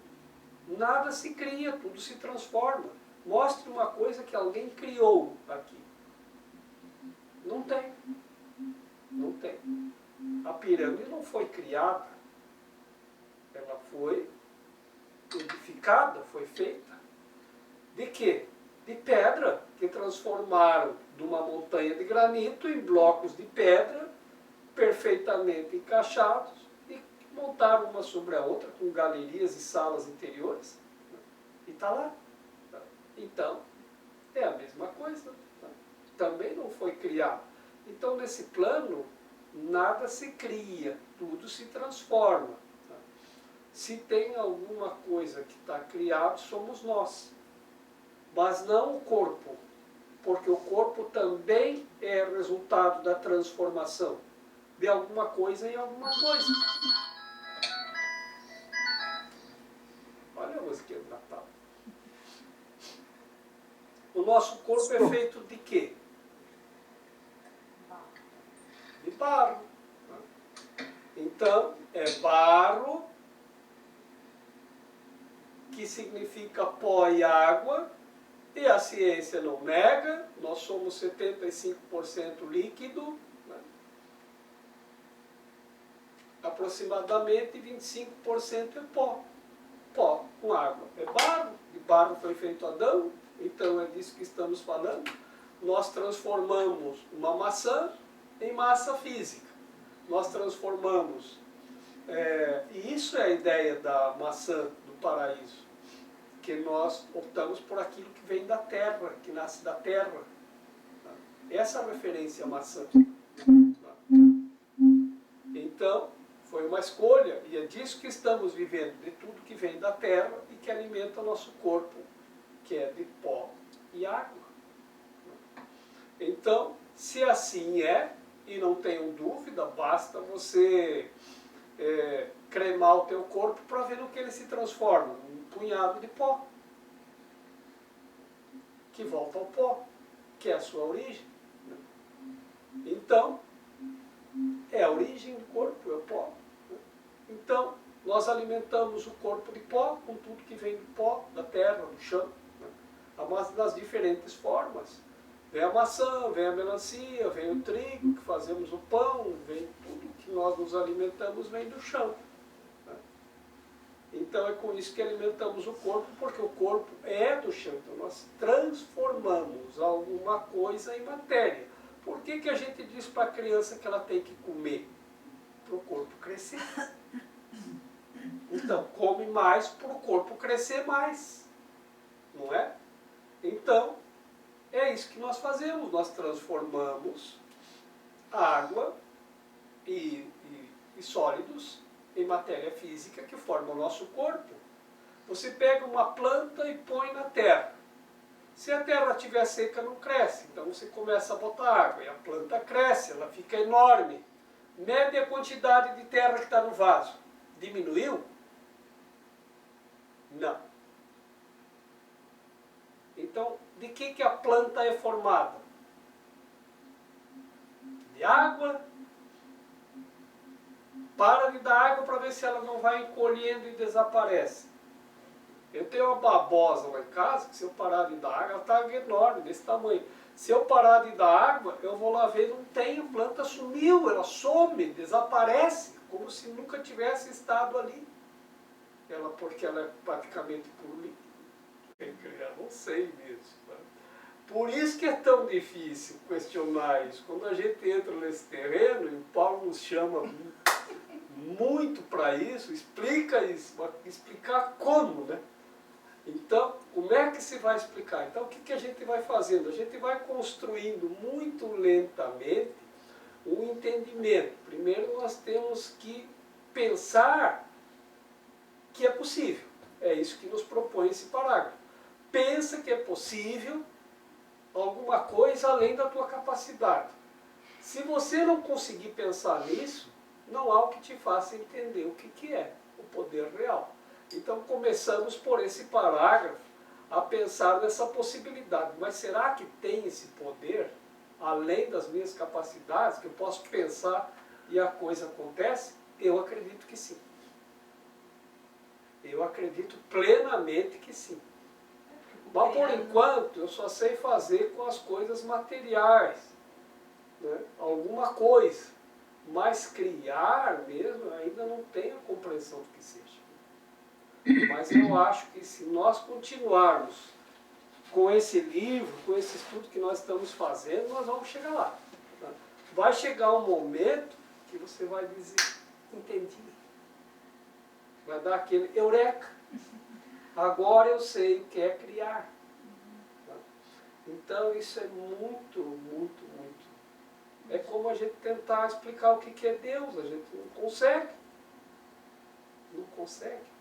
Nada se cria, tudo se transforma. Mostre uma coisa que alguém criou aqui. Não tem. Não tem. A pirâmide não foi criada. Ela foi edificada, foi feita. De quê? De pedra, que transformaram de uma montanha de granito em blocos de pedra perfeitamente encaixados e montaram uma sobre a outra com galerias e salas interiores. E está lá. Então, é a mesma coisa. Também não foi criado. Então, nesse plano, nada se cria, tudo se transforma. Se tem alguma coisa que está criado, somos nós. Mas não o corpo, porque o corpo também é resultado da transformação de alguma coisa em alguma coisa. Olha a musiquinha do Natal. O nosso corpo é feito de quê? De barro. Então, é barro, que significa pó e água, e a ciência não nega, nós somos 75% líquido, né? Aproximadamente 25% é pó. Pó com água. É barro, de barro foi feito Adão, então é disso que estamos falando. Nós transformamos uma maçã em massa física. Nós transformamos, e isso é a ideia da maçã do paraíso, que nós optamos por aquilo que vem da terra, que nasce da terra. Essa é a referência à maçã. Então, foi uma escolha, e é disso que estamos vivendo, de tudo que vem da terra e que alimenta o nosso corpo, que é de pó e água. Então, se assim é, e não tenham dúvida, basta você cremar o teu corpo para ver no que ele se transforma. Um punhado de pó, que volta ao pó, que é a sua origem. Então, é a origem do corpo, é o pó. Então, nós alimentamos o corpo de pó com tudo que vem do pó, da terra, do chão, das diferentes formas. Vem a maçã, vem a melancia, vem o trigo, que fazemos o pão, vem tudo que nós nos alimentamos, vem do chão. Então é com isso que alimentamos o corpo, porque o corpo é do chão. Então nós transformamos alguma coisa em matéria. Por que que a gente diz para a criança que ela tem que comer? Para o corpo crescer. Então, come mais para o corpo crescer mais. Não é? Então, é isso que nós fazemos. Nós transformamos água e sólidos em matéria física que forma o nosso corpo. Você pega uma planta e põe na terra. Se a terra estiver seca, não cresce. Então você começa a botar água e a planta cresce, ela fica enorme. Mede a quantidade de terra que está no vaso. Diminuiu? Não. Então, de que a planta é formada? De água. Para de dar água para ver se ela não vai encolhendo e desaparece. Eu tenho uma babosa lá em casa, que se eu parar de dar água, ela está enorme, desse tamanho. Se eu parar de dar água, eu vou lá ver, não tem, a planta sumiu, ela some, desaparece, como se nunca tivesse estado ali. Porque ela é praticamente política. Não sei mesmo. Né? Por isso que é tão difícil questionar isso. Quando a gente entra nesse terreno, e o Paulo nos chama muito para isso, explica isso, explicar como, né? Então, como é que se vai explicar? Então, o que a gente vai fazendo? A gente vai construindo muito lentamente um entendimento. Primeiro, nós temos que pensar que é possível. É isso que nos propõe esse parágrafo. Pensa que é possível alguma coisa além da tua capacidade. Se você não conseguir pensar nisso, não há o que te faça entender o que é o poder real. Então começamos por esse parágrafo a pensar nessa possibilidade. Mas será que tem esse poder, além das minhas capacidades, que eu posso pensar e a coisa acontece? Eu acredito que sim. Eu acredito plenamente que sim. Mas por enquanto eu só sei fazer com as coisas materiais, né? Alguma coisa. Mas criar mesmo, eu ainda não tenho a compreensão do que seja. Mas eu acho que se nós continuarmos com esse livro, com esse estudo que nós estamos fazendo, nós vamos chegar lá. Tá? Vai chegar um momento que você vai dizer, entendi. Vai dar aquele eureka. Agora eu sei o que é criar. Tá? Então isso é muito, muito, muito. É como a gente tentar explicar o que é Deus. A gente não consegue. Não consegue.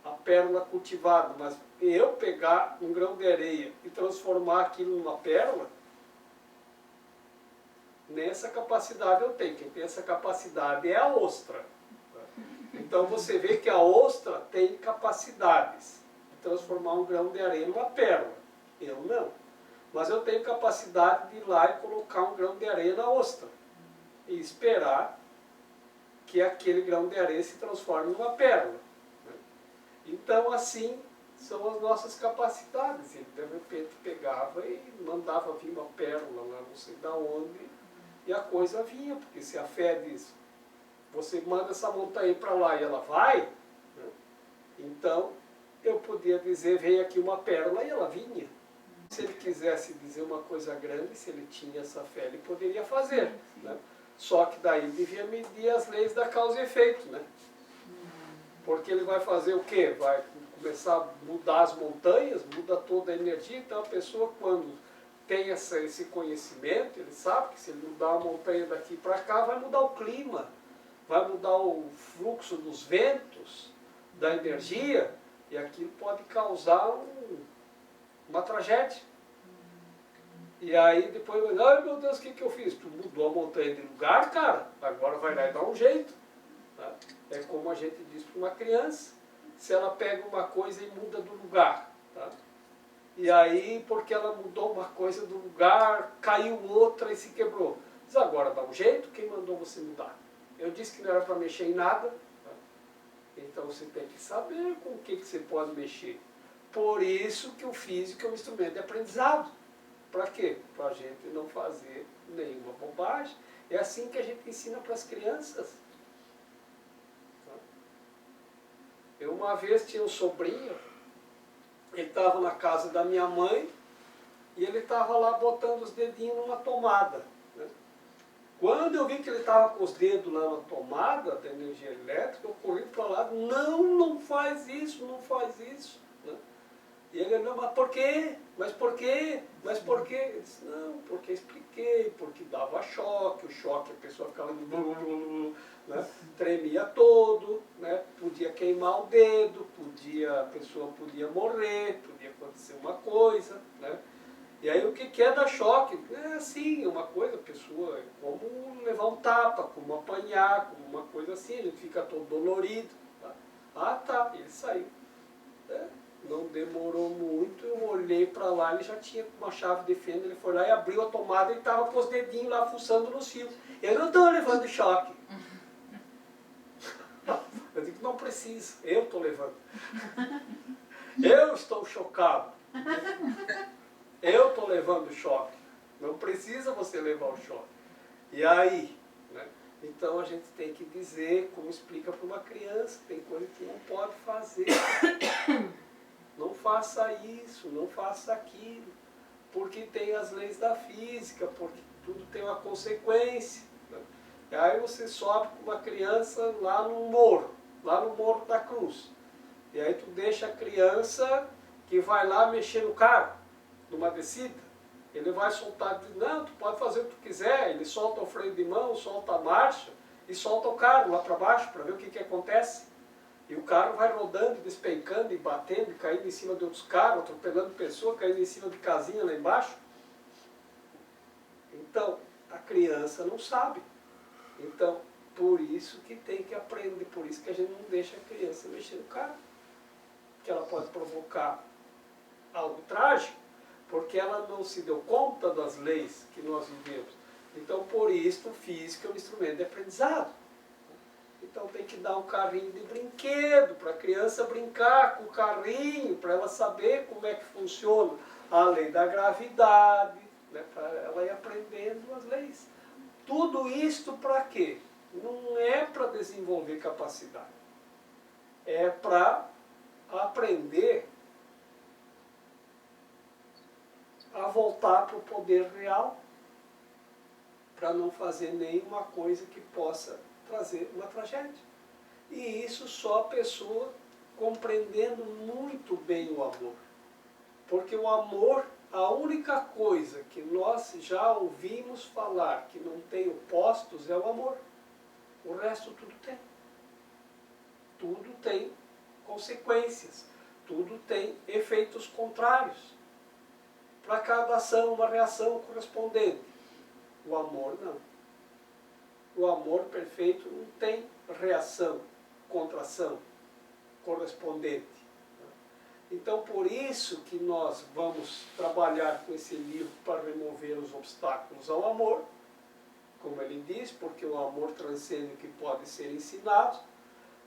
A pérola cultivada. Mas eu pegar um grão de areia e transformar aquilo numa pérola, nessa capacidade eu tenho. Quem tem essa capacidade é a ostra. Então você vê que a ostra tem capacidades de transformar um grão de areia numa pérola. Eu não. Mas eu tenho capacidade de ir lá e colocar um grão de areia na ostra. E esperar que aquele grão de areia se transforme numa pérola. Então assim são as nossas capacidades. Ele de repente pegava e mandava vir uma pérola lá não sei de onde, e a coisa vinha, porque se a fé diz, você manda essa montanha para lá e ela vai, né? Então eu podia dizer, veio aqui uma pérola e ela vinha. Se ele quisesse dizer uma coisa grande, se ele tinha essa fé, ele poderia fazer. Né? Só que daí ele devia medir as leis da causa e efeito. Né? Porque ele vai fazer o quê? Vai começar a mudar as montanhas, muda toda a energia. Então a pessoa, quando tem esse conhecimento, ele sabe que se ele mudar a montanha daqui para cá, vai mudar o clima, vai mudar o fluxo dos ventos, da energia, e aquilo pode causar uma tragédia. E aí depois, ai meu Deus, o que eu fiz? Tu mudou a montanha de lugar, cara, agora vai lá e dá um jeito. Tá? É como a gente diz para uma criança, se ela pega uma coisa e muda do lugar. Tá? E aí, porque ela mudou uma coisa do lugar, caiu outra e se quebrou. Diz, agora dá um jeito, quem mandou você mudar? Eu disse que não era para mexer em nada. Tá? Então você tem que saber com o que você pode mexer. Por isso que o físico é um instrumento de aprendizado. Para quê? Para a gente não fazer nenhuma bobagem. É assim que a gente ensina para as crianças. Eu uma vez tinha um sobrinho, ele estava na casa da minha mãe e ele estava lá botando os dedinhos numa tomada. Né? Quando eu vi que ele estava com os dedos lá na tomada da energia elétrica, eu corri para lá, não faz isso, não faz isso. Né? E ele, não, mas por quê? Mas por quê? Mas por quê? Eu disse, não, porque expliquei, porque dava choque, o choque a pessoa ficava, né? Tremia todo, né? Podia queimar o dedo, a pessoa podia morrer, podia acontecer uma coisa. Né? E aí o que é dar choque? É assim, uma coisa, a pessoa, é como levar um tapa, como apanhar, como uma coisa assim, a gente fica todo dolorido. Tá? Ah tá, ele saiu. Não demorou muito, eu olhei para lá, ele já tinha uma chave de fenda, ele foi lá e abriu a tomada e estava com os dedinhos lá fuçando nos fios. Eu não estou levando choque. Eu digo, não precisa, eu estou levando. Eu estou chocado. Eu estou levando choque. Não precisa você levar o choque. E aí, né? Então a gente tem que dizer, como explica para uma criança, tem coisa que não pode fazer. Não faça isso, não faça aquilo, porque tem as leis da física, porque tudo tem uma consequência. Né? E aí você sobe com uma criança lá no Morro da Cruz. E aí tu deixa a criança que vai lá mexer no carro, numa descida. Ele vai soltar, não, tu pode fazer o que tu quiser. Ele solta o freio de mão, solta a marcha e solta o carro lá para baixo para ver o que acontece. E o carro vai rodando, despencando e batendo, e caindo em cima de outros carros, atropelando pessoas, caindo em cima de casinha lá embaixo. Então, a criança não sabe. Então, por isso que tem que aprender, por isso que a gente não deixa a criança mexer no carro. Que ela pode provocar algo trágico, porque ela não se deu conta das leis que nós vivemos. Então, por isso, o físico é um instrumento de aprendizado. Então tem que dar um carrinho de brinquedo para a criança brincar com o carrinho, para ela saber como é que funciona a lei da gravidade, né, para ela ir aprendendo as leis. Tudo isto para quê? Não é para desenvolver capacidade. É para aprender a voltar para o poder real, para não fazer nenhuma coisa que possa trazer uma tragédia. E isso só a pessoa compreendendo muito bem o amor. Porque o amor, a única coisa que nós já ouvimos falar que não tem opostos é o amor. O resto tudo tem. Tudo tem consequências. Tudo tem efeitos contrários. Para cada ação, uma reação correspondente. O amor não. O amor perfeito não tem reação, contração correspondente. Então, por isso que nós vamos trabalhar com esse livro para remover os obstáculos ao amor, como ele diz, porque o amor transcende o que pode ser ensinado.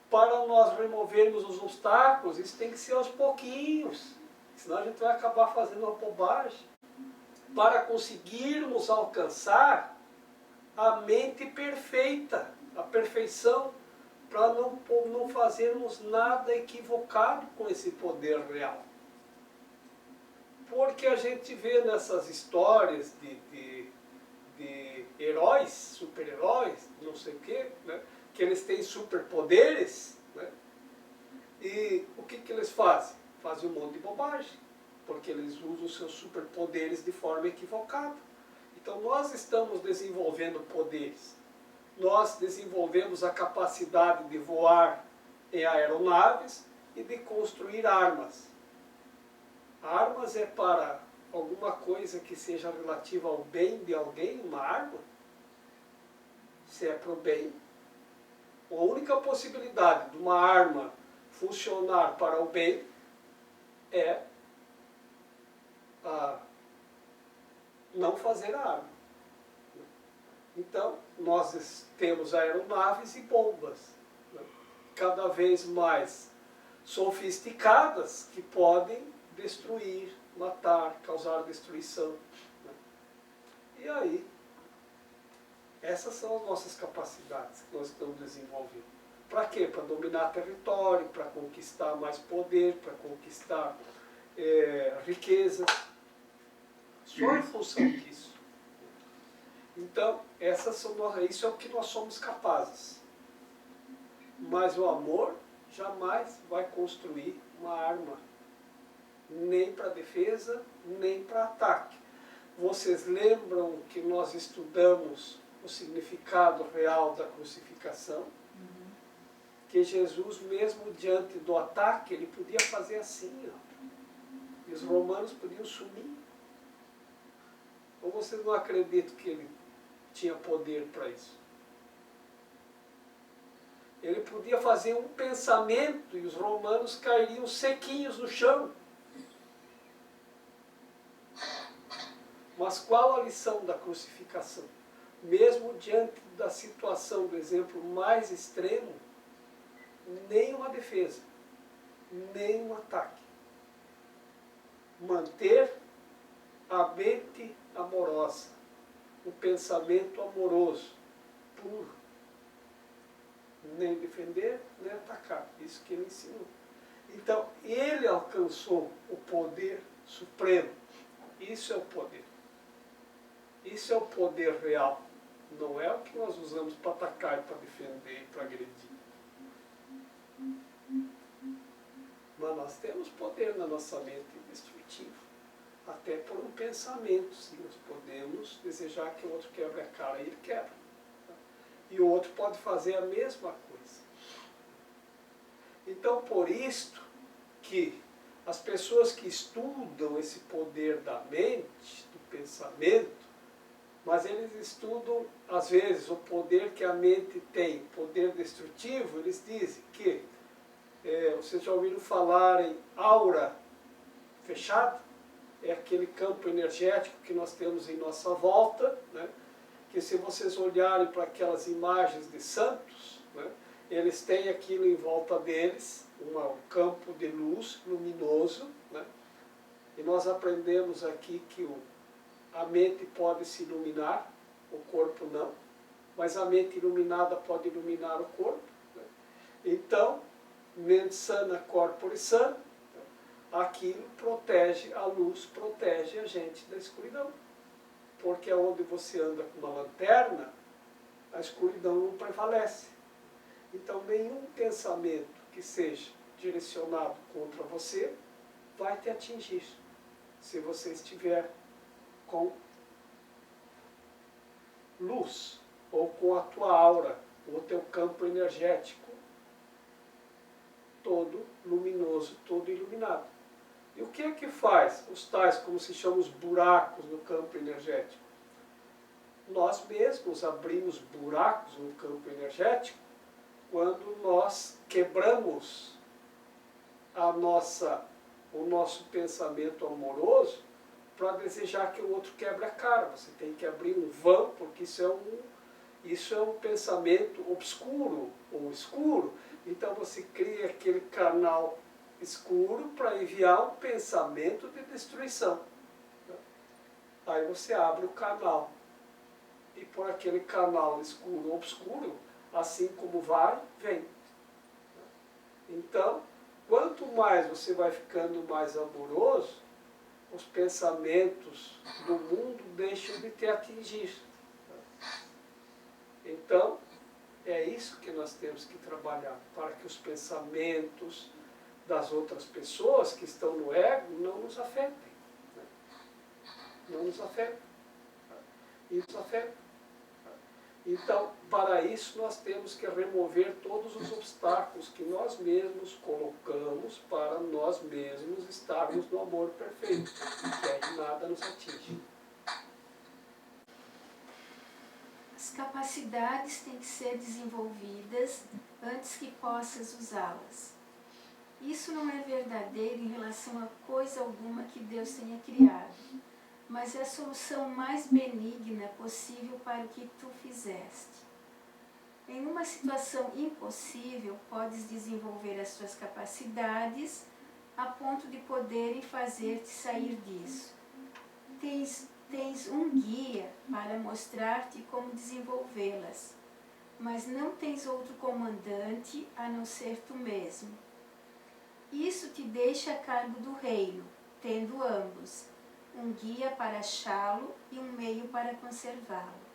Para nós removermos os obstáculos, isso tem que ser aos pouquinhos, senão a gente vai acabar fazendo uma bobagem. Para conseguirmos alcançar a mente perfeita, a perfeição, para não fazermos nada equivocado com esse poder real. Porque a gente vê nessas histórias de heróis, super-heróis, não sei o quê, né, que eles têm superpoderes, né, e o que eles fazem? Fazem um monte de bobagem, porque eles usam seus superpoderes de forma equivocada. Então nós estamos desenvolvendo poderes. Nós desenvolvemos a capacidade de voar em aeronaves e de construir armas. Armas é para alguma coisa que seja relativa ao bem de alguém, uma arma? Se é para o bem. A única possibilidade de uma arma funcionar para o bem é não fazer a arma. Então, nós temos aeronaves e bombas, né, cada vez mais sofisticadas, que podem destruir, matar, causar destruição. Né. E aí, essas são as nossas capacidades que nós estamos desenvolvendo. Para quê? Para dominar território, para conquistar mais poder, para conquistar riquezas. Só em função disso. Então, isso é o que nós somos capazes. Mas o amor jamais vai construir uma arma. Nem para defesa, nem para ataque. Vocês lembram que nós estudamos o significado real da crucificação? Uhum. Que Jesus, mesmo diante do ataque, ele podia fazer assim, ó. E os romanos podiam sumir. Ou vocês não acreditam que ele tinha poder para isso? Ele podia fazer um pensamento e os romanos cairiam sequinhos no chão. Mas qual a lição da crucificação? Mesmo diante da situação, do exemplo mais extremo, nem uma defesa, nem um ataque. Manter a mente amorosa, o pensamento amoroso, puro, nem defender, nem atacar. Isso que ele ensinou. Então, ele alcançou o poder supremo. Isso é o poder. Isso é o poder real. Não é o que nós usamos para atacar, para defender e para agredir. Mas nós temos poder na nossa mente destrutivo. Até por um pensamento, sim, nós podemos desejar que o outro quebre a cara e ele quebra. E o outro pode fazer a mesma coisa. Então, por isto que as pessoas que estudam esse poder da mente, do pensamento, mas eles estudam, às vezes, o poder que a mente tem, poder destrutivo, eles dizem que, vocês já ouviram falar em aura fechada? É aquele campo energético que nós temos em nossa volta, né? Que se vocês olharem para aquelas imagens de santos, né? Eles têm aquilo em volta deles, um campo de luz luminoso, né? E nós aprendemos aqui que a mente pode se iluminar, o corpo não, mas a mente iluminada pode iluminar o corpo, né? Então, mente sana, corpore sano, aquilo protege, a luz protege a gente da escuridão. Porque onde você anda com uma lanterna, a escuridão não prevalece. Então, nenhum pensamento que seja direcionado contra você vai te atingir, se você estiver com luz, ou com a tua aura, o teu campo energético, todo luminoso, todo iluminado. E o que é que faz os tais, como se chamam os buracos no campo energético? Nós mesmos abrimos buracos no campo energético quando nós quebramos o nosso pensamento amoroso para desejar que o outro quebre a cara. Você tem que abrir um vão, porque isso é um pensamento obscuro ou escuro. Então você cria aquele canal escuro para enviar um pensamento de destruição. Aí você abre o canal. E por aquele canal escuro ou obscuro, assim como vai, vem. Então, quanto mais você vai ficando mais amoroso, os pensamentos do mundo deixam de te atingir. Então, é isso que nós temos que trabalhar, para que os pensamentos das outras pessoas que estão no ego não nos afetem. Não nos afetem. Isso afeta. Então, para isso, nós temos que remover todos os obstáculos que nós mesmos colocamos para nós mesmos estarmos no amor perfeito, que aí nada nos atinge. As capacidades têm que ser desenvolvidas antes que possas usá-las. Isso não é verdadeiro em relação a coisa alguma que Deus tenha criado, mas é a solução mais benigna possível para o que tu fizeste. Em uma situação impossível, podes desenvolver as tuas capacidades a ponto de poderem fazer-te sair disso. Tens um guia para mostrar-te como desenvolvê-las, mas não tens outro comandante a não ser tu mesmo. Isso te deixa a cargo do reino, tendo ambos, um guia para achá-lo e um meio para conservá-lo.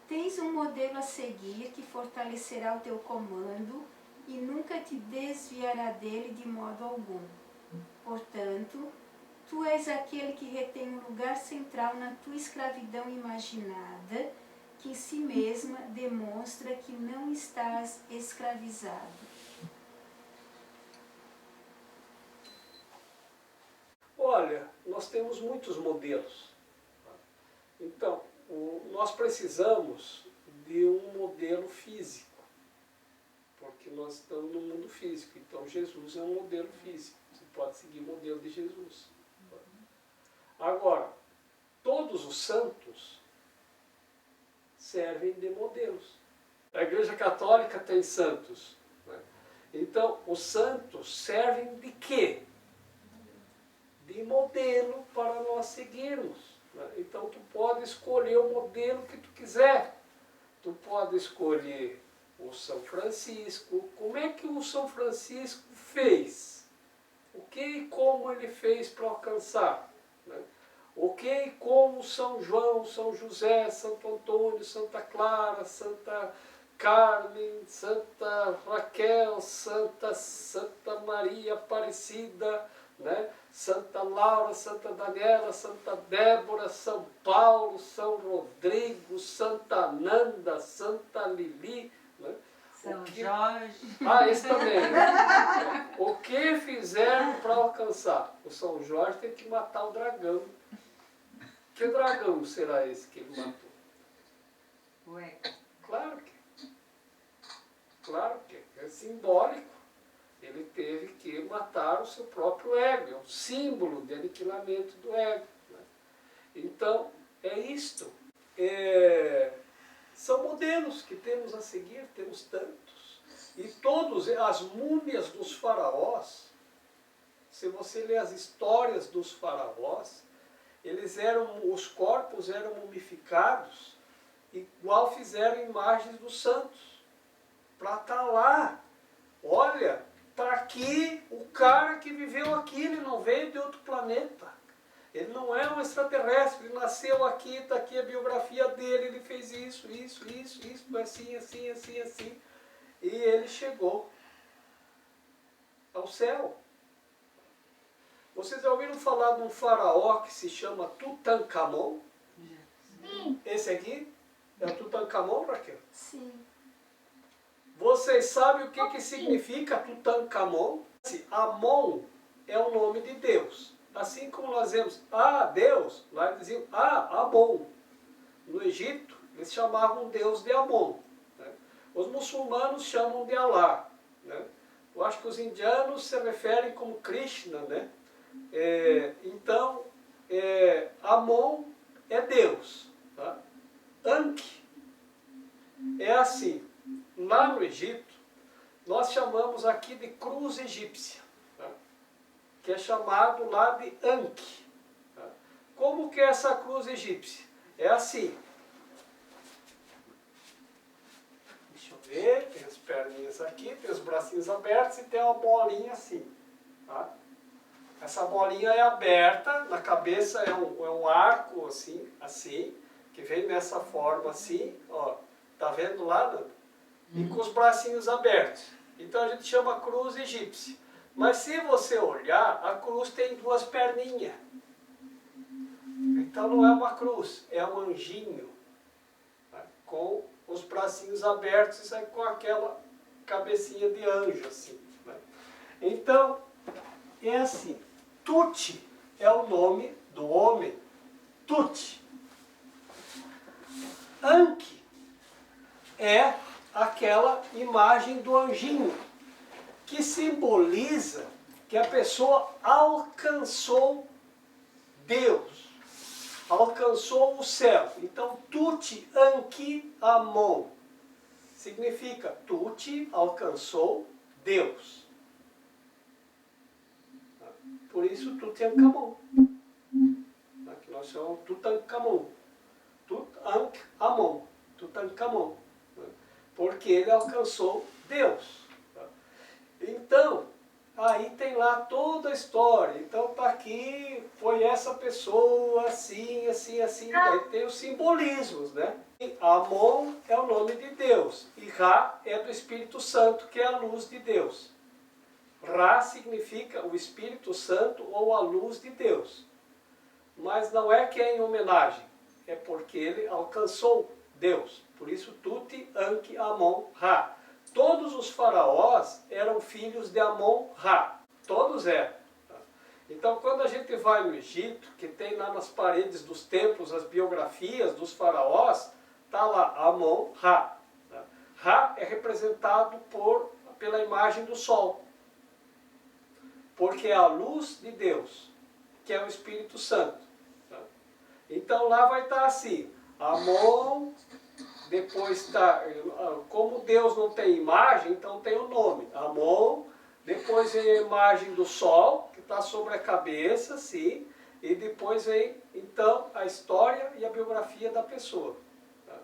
Tens um modelo a seguir que fortalecerá o teu comando e nunca te desviará dele de modo algum. Portanto, tu és aquele que retém um lugar central na tua escravidão imaginada, que em si mesma demonstra que não estás escravizado. Olha, nós temos muitos modelos. Então, nós precisamos de um modelo físico, porque nós estamos no mundo físico. Então, Jesus é um modelo físico. Você pode seguir o modelo de Jesus. Agora, todos os santos servem de modelos. A Igreja Católica tem santos, né? Então, os santos servem de quê? De modelo para nós seguirmos. Né? Então, tu pode escolher o modelo que tu quiser. Tu pode escolher o São Francisco. Como é que o São Francisco fez? O que e como ele fez para alcançar? Né? O que e como São João, São José, Santo Antônio, Santa Clara, Santa Carmen, Santa Raquel, Santa Maria Aparecida, né? Santa Laura, Santa Daniela, Santa Débora, São Paulo, São Rodrigo, Santa Nanda, Santa Lili, né? São Jorge. Ah, esse também. O que fizeram para alcançar? O São Jorge tem que matar o dragão. Que dragão será esse que ele matou? Ué. Claro que é simbólico. Ele teve que matar o seu próprio ego. É um símbolo de aniquilamento do ego. Né? Então, é isto. São modelos que temos a seguir, temos tantos. E todos, as múmias dos faraós, se você ler as histórias dos faraós, os corpos eram mumificados, igual fizeram imagens dos santos, para estar lá. Olha, está aqui o cara que viveu aqui, ele não veio de outro planeta. Ele não é um extraterrestre, ele nasceu aqui, está aqui a biografia dele, ele fez isso, assim. E ele chegou ao céu. Vocês já ouviram falar de um faraó que se chama Tutankhamon? Sim. Esse aqui é o Tutankhamon, Raquel? Sim. Vocês sabem o que significa Tutankhamon? Amon é o nome de Deus. Assim como nós vemos, Deus, lá eles diziam, Amon. No Egito, eles chamavam Deus de Amon. Né? Os muçulmanos chamam de Alá. Né? Eu acho que os indianos se referem como Krishna, né? Então, Amon é Deus. Tá? Anki é assim. Lá no Egito, nós chamamos aqui de cruz egípcia, tá? Que é chamado lá de Anki. Tá? Como que é essa cruz egípcia? É assim. Deixa eu ver, tem as perninhas aqui, tem os bracinhos abertos e tem uma bolinha assim. Tá? Essa bolinha é aberta, na cabeça é um arco assim, que vem nessa forma assim, ó. Tá vendo lá, Nanda? E com os bracinhos abertos. Então a gente chama cruz egípcia. Mas se você olhar, a cruz tem duas perninhas. Então não é uma cruz, é um anjinho. Tá? Com os bracinhos abertos e com aquela cabecinha de anjo assim. Né? Então, é assim. Tut é o nome do homem. Tut. Anki é aquela imagem do anjinho, que simboliza que a pessoa alcançou Deus, alcançou o céu. Então, Tut Anki Amon significa Tut alcançou Deus. Por isso, Tutankhamon. Que nós chamamos Tutankhamon. Tutankhamon. Tutankhamon. Porque ele alcançou Deus. Então, aí tem lá toda a história. Então está aqui, foi essa pessoa, assim. Aí tem os simbolismos, né? Amon é o nome de Deus. E Ra é do Espírito Santo, que é a luz de Deus. Ra significa o Espírito Santo ou a luz de Deus. Mas não é que é em homenagem. É porque ele alcançou Deus. Por isso, Tut Anki Amon Ra. Todos os faraós eram filhos de Amon-Ra. Todos eram. Então, quando a gente vai no Egito, que tem lá nas paredes dos templos as biografias dos faraós, está lá Amon-Ra. Ra é representado pela imagem do sol. Porque é a luz de Deus, que é o Espírito Santo. Então, lá vai estar assim, Amon... Depois está, como Deus não tem imagem, então tem o nome, Amon. Depois vem a imagem do sol, que está sobre a cabeça, sim. E depois vem, então, a história e a biografia da pessoa. Tá?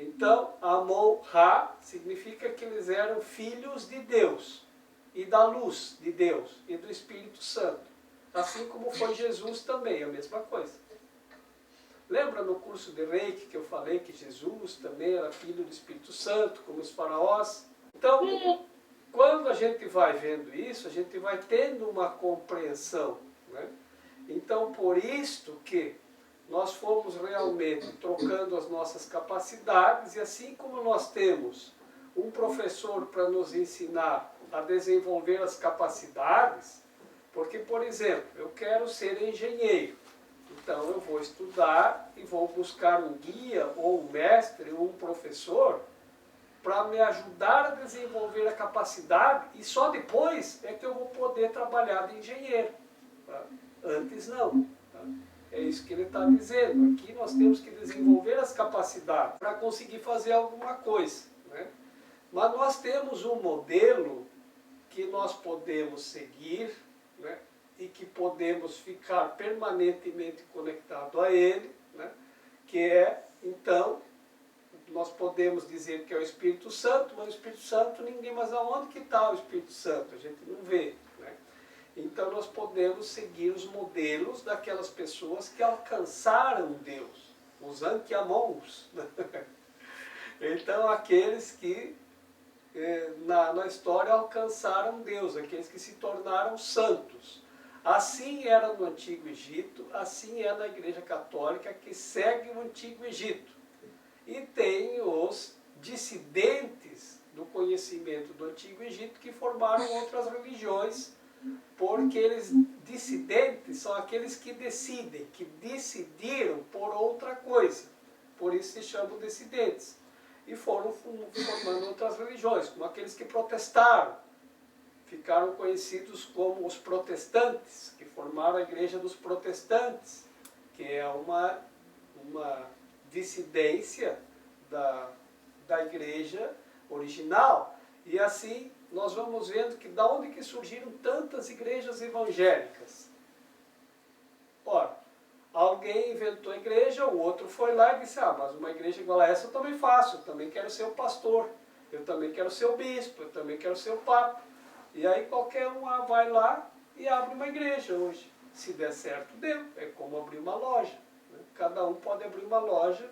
Então, Amon-Ra significa que eles eram filhos de Deus, e da luz de Deus, e do Espírito Santo. Assim como foi Jesus também, a mesma coisa. Lembra no curso de Reiki que eu falei que Jesus também era filho do Espírito Santo, como os faraós? Então, quando a gente vai vendo isso, a gente vai tendo uma compreensão, né? Então, por isto que nós fomos realmente trocando as nossas capacidades, e assim como nós temos um professor para nos ensinar a desenvolver as capacidades, porque, por exemplo, eu quero ser engenheiro, então eu vou estudar e vou buscar um guia, ou um mestre, ou um professor, para me ajudar a desenvolver a capacidade, e só depois é que eu vou poder trabalhar de engenheiro. Tá? Antes não. Tá? É isso que ele está dizendo. Aqui nós temos que desenvolver as capacidades para conseguir fazer alguma coisa, né? Mas nós temos um modelo que nós podemos seguir, né? E que podemos ficar permanentemente conectado a ele, né? Que é, então, nós podemos dizer que é o Espírito Santo, mas o Espírito Santo, ninguém mais aonde que está o Espírito Santo, a gente não vê, né? Então nós podemos seguir os modelos daquelas pessoas que alcançaram Deus, os Ankiamons. Então aqueles que na história alcançaram Deus, aqueles que se tornaram santos. Assim era no Antigo Egito, assim é na Igreja Católica que segue o Antigo Egito. E tem os dissidentes do conhecimento do Antigo Egito que formaram outras religiões, porque eles dissidentes são aqueles que decidem, que decidiram por outra coisa. Por isso se chamam dissidentes. E foram formando outras religiões, como aqueles que protestaram. Ficaram conhecidos como os protestantes, que formaram a Igreja dos Protestantes, que é uma dissidência da igreja original. E assim nós vamos vendo que da onde que surgiram tantas igrejas evangélicas. Ora, alguém inventou a igreja, o outro foi lá e disse, mas uma igreja igual a essa eu também faço, eu também quero ser o pastor, eu também quero ser o bispo, eu também quero ser o papa. E aí qualquer um vai lá e abre uma igreja hoje. Se der certo, deu. É como abrir uma loja, né? Cada um pode abrir uma loja,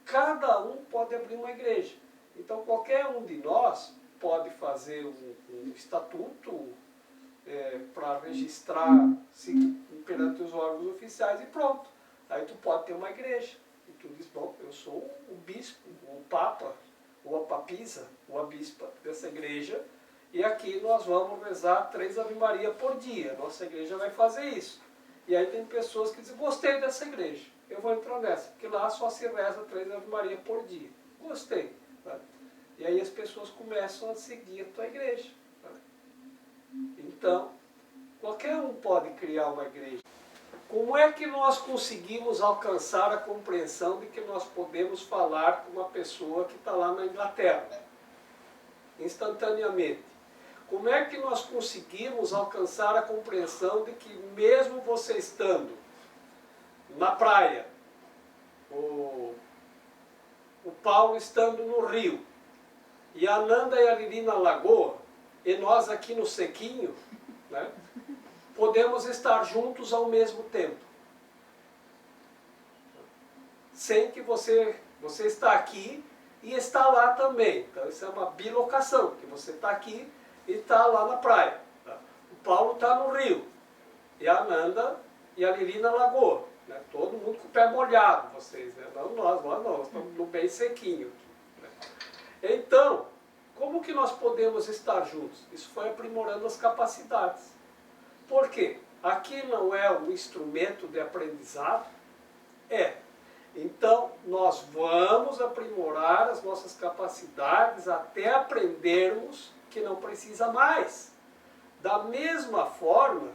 cada um pode abrir uma igreja. Então qualquer um de nós pode fazer um estatuto para registrar perante os órgãos oficiais e pronto. Aí tu pode ter uma igreja. E tu diz, bom, eu sou o bispo, o papa, ou a papisa, ou a bispa dessa igreja, e aqui nós vamos rezar 3 Ave Maria por dia. Nossa igreja vai fazer isso. E aí tem pessoas que dizem, gostei dessa igreja, eu vou entrar nessa, porque lá só se reza 3 Ave Maria por dia. Gostei. Tá? E aí as pessoas começam a seguir a tua igreja. Tá? Então, qualquer um pode criar uma igreja. Como é que nós conseguimos alcançar a compreensão de que nós podemos falar com uma pessoa que está lá na Inglaterra? Instantaneamente. Como é que nós conseguimos alcançar a compreensão de que mesmo você estando na praia, o Paulo estando no rio, e a Nanda e a Lili na lagoa, e nós aqui no sequinho, né, podemos estar juntos ao mesmo tempo. Sem que você está aqui e está lá também. Então isso é uma bilocação, que você está aqui e está lá na praia. Tá? O Paulo está no rio, e a Nanda e a Lili na lagoa. Né? Todo mundo com o pé molhado, vocês. Né? Não nós estamos no bem sequinho. Né? Então, como que nós podemos estar juntos? Isso foi aprimorando as capacidades. Por quê? Aqui não é um instrumento de aprendizado? É. Então, nós vamos aprimorar as nossas capacidades até aprendermos que não precisa mais. Da mesma forma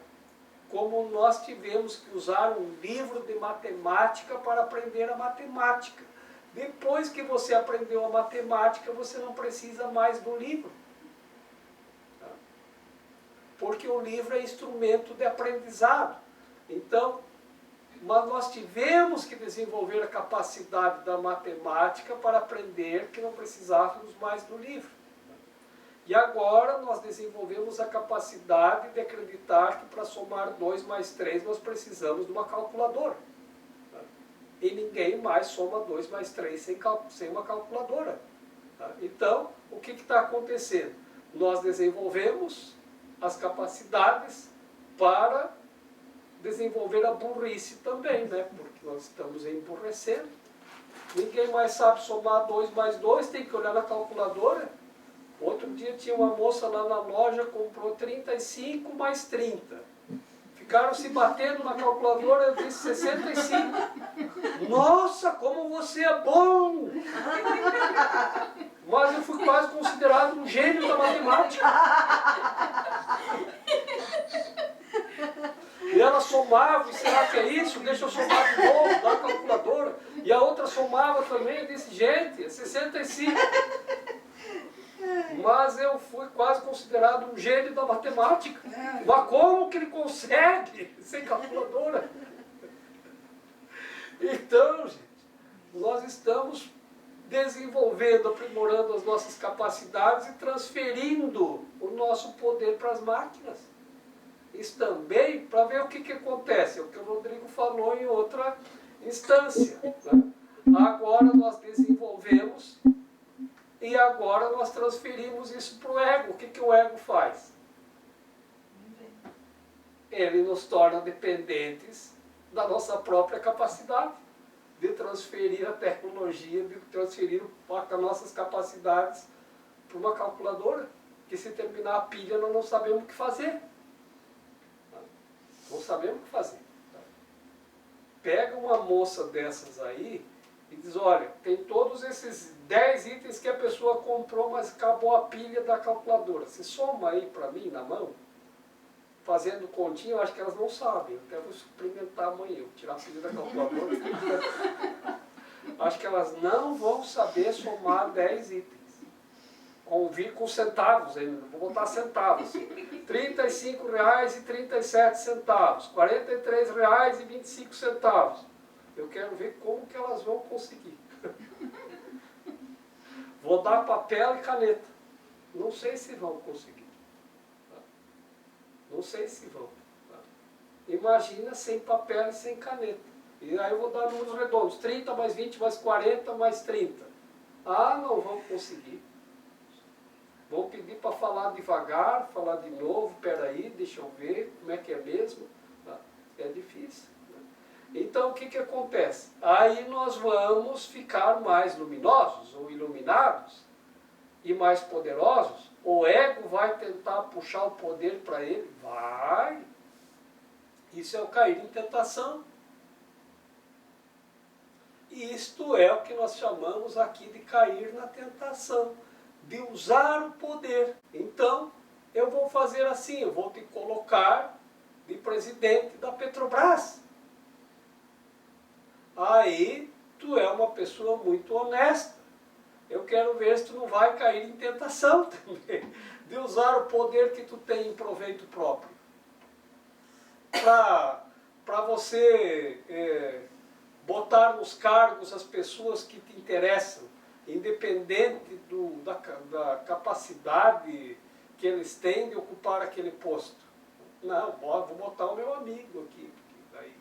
como nós tivemos que usar um livro de matemática para aprender a matemática. Depois que você aprendeu a matemática, você não precisa mais do livro. Tá? Porque o livro é instrumento de aprendizado. Então, Mas nós tivemos que desenvolver a capacidade da matemática para aprender que não precisávamos mais do livro. E agora nós desenvolvemos a capacidade de acreditar que para somar 2 mais 3 nós precisamos de uma calculadora. E ninguém mais soma 2 mais 3 sem uma calculadora. Então, o que está acontecendo? Nós desenvolvemos as capacidades para desenvolver a burrice também, né? Porque nós estamos emburrecendo. Ninguém mais sabe somar 2 mais 2, tem que olhar na calculadora. Outro dia tinha uma moça lá na loja, comprou 35 mais 30. Ficaram se batendo na calculadora, eu disse 65. Nossa, como você é bom! Mas eu fui quase considerado um gênio da matemática. E ela somava, e será que é isso? Deixa eu somar de novo, da calculadora. E a outra somava também, eu disse, gente, é 65. Mas eu fui quase considerado um gênio da matemática. Mas como que ele consegue sem calculadora? Então, gente, nós estamos desenvolvendo, aprimorando as nossas capacidades e transferindo o nosso poder para as máquinas. Isso também para ver o que acontece, é o que o Rodrigo falou em outra instância. Né? Agora nós desenvolvemos e agora nós transferimos isso para o ego. O que o ego faz? Ele nos torna dependentes da nossa própria capacidade de transferir a tecnologia, de transferir as nossas capacidades para uma calculadora, que se terminar a pilha nós não sabemos o que fazer. Não sabemos o que fazer. Pega uma moça dessas aí e diz, olha, tem todos esses 10 itens que a pessoa comprou, mas acabou a pilha da calculadora. Você soma aí para mim na mão, fazendo continha, eu acho que elas não sabem. Eu até vou experimentar amanhã, vou tirar a pilha da calculadora. Acho que elas não vão saber somar 10 itens. Vir com centavos ainda, vou botar centavos. R$ 35,37, R$ 43,25. Eu quero ver como que elas vão conseguir. Vou dar papel e caneta. Não sei se vão conseguir. Não sei se vão. Imagina sem papel e sem caneta. E aí eu vou dar números redondos. 30 mais 20 mais 40 mais 30. Ah, não vão conseguir. Vou pedir para falar devagar, falar de novo, peraí, deixa eu ver como é que é mesmo. É difícil. Então o que acontece? Aí nós vamos ficar mais luminosos ou iluminados e mais poderosos. O ego vai tentar puxar o poder para ele? Vai. Isso é o cair em tentação. E isto é o que nós chamamos aqui de cair na tentação. De usar o poder. Então, eu vou fazer assim, eu vou te colocar de presidente da Petrobras. Aí, tu é uma pessoa muito honesta. Eu quero ver se tu não vai cair em tentação também, de usar o poder que tu tem em proveito próprio. Para você botar nos cargos as pessoas que te interessam, independente da capacidade que eles têm de ocupar aquele posto. Não, vou botar o meu amigo aqui, porque daí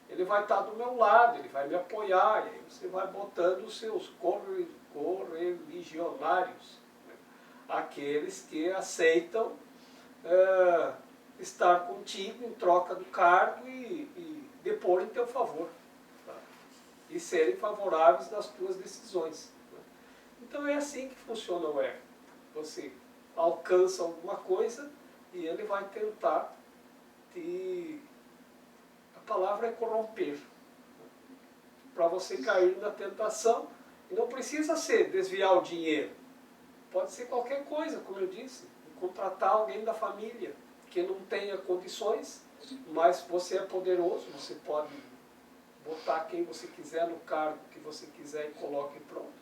ele vai estar do meu lado, ele vai me apoiar, e aí você vai botando os seus correligionários, né? Aqueles que aceitam estar contigo em troca do cargo e depor em teu favor, tá? E serem favoráveis nas tuas decisões. Então é assim que funciona o ego. Você alcança alguma coisa e ele vai tentar te... A palavra é corromper. Para você cair na tentação, e não precisa ser desviar o dinheiro. Pode ser qualquer coisa, como eu disse. Contratar alguém da família que não tenha condições, mas você é poderoso, você pode botar quem você quiser no cargo que você quiser e coloque pronto.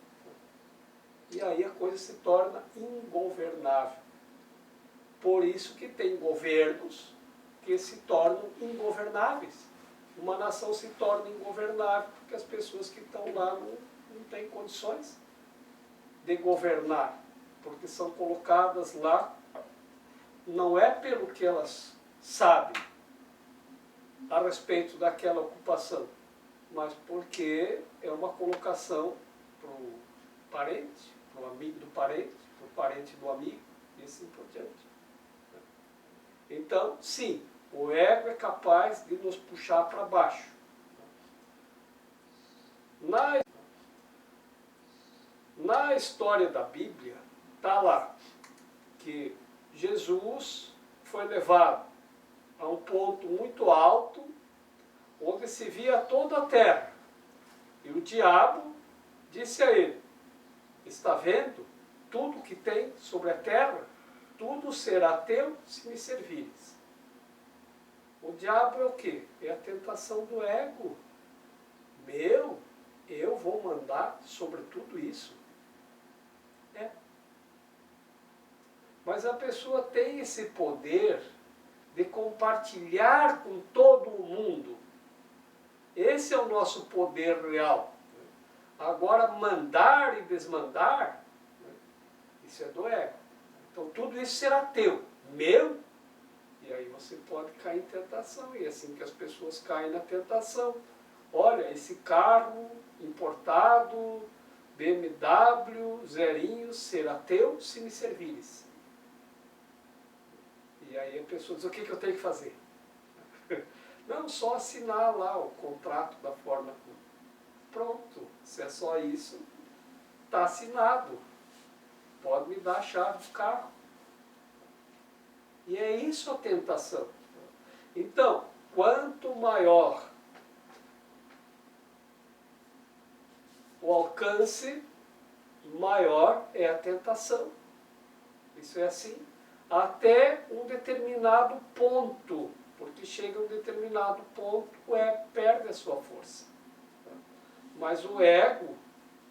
E aí a coisa se torna ingovernável. Por isso que tem governos que se tornam ingovernáveis. uma nação se torna ingovernável, porque as pessoas que estão lá não têm condições de governar, porque são colocadas lá, não é pelo que elas sabem a respeito daquela ocupação, mas porque é uma colocação para o parente, para o amigo do parente, para o parente do amigo, e assim por diante. Então, sim, o ego é capaz de nos puxar para baixo. Na história da Bíblia, está lá que Jesus foi levado a um ponto muito alto, onde se via toda a terra. E o diabo disse a ele, está vendo tudo que tem sobre a terra? Tudo será teu se me servires. O diabo é o quê? É a tentação do ego. Eu vou mandar sobre tudo isso. É. Mas a pessoa tem esse poder de compartilhar com todo o mundo. Esse é o nosso poder real. Agora, mandar e desmandar, isso é do ego. Então, tudo isso será teu, meu, e aí você pode cair em tentação. E é assim que as pessoas caem na tentação. Olha, esse carro importado, BMW, zerinho, será teu se me servires. E aí a pessoa diz, o que eu tenho que fazer? Não, só assinar lá o contrato da forma como. Pronto, se é só isso, está assinado. Pode me dar a chave do carro. E é isso a tentação. Então, quanto maior o alcance, maior é a tentação. Isso é assim. Até um determinado ponto. Porque chega a um determinado ponto, o ego perde a sua força. Mas o ego,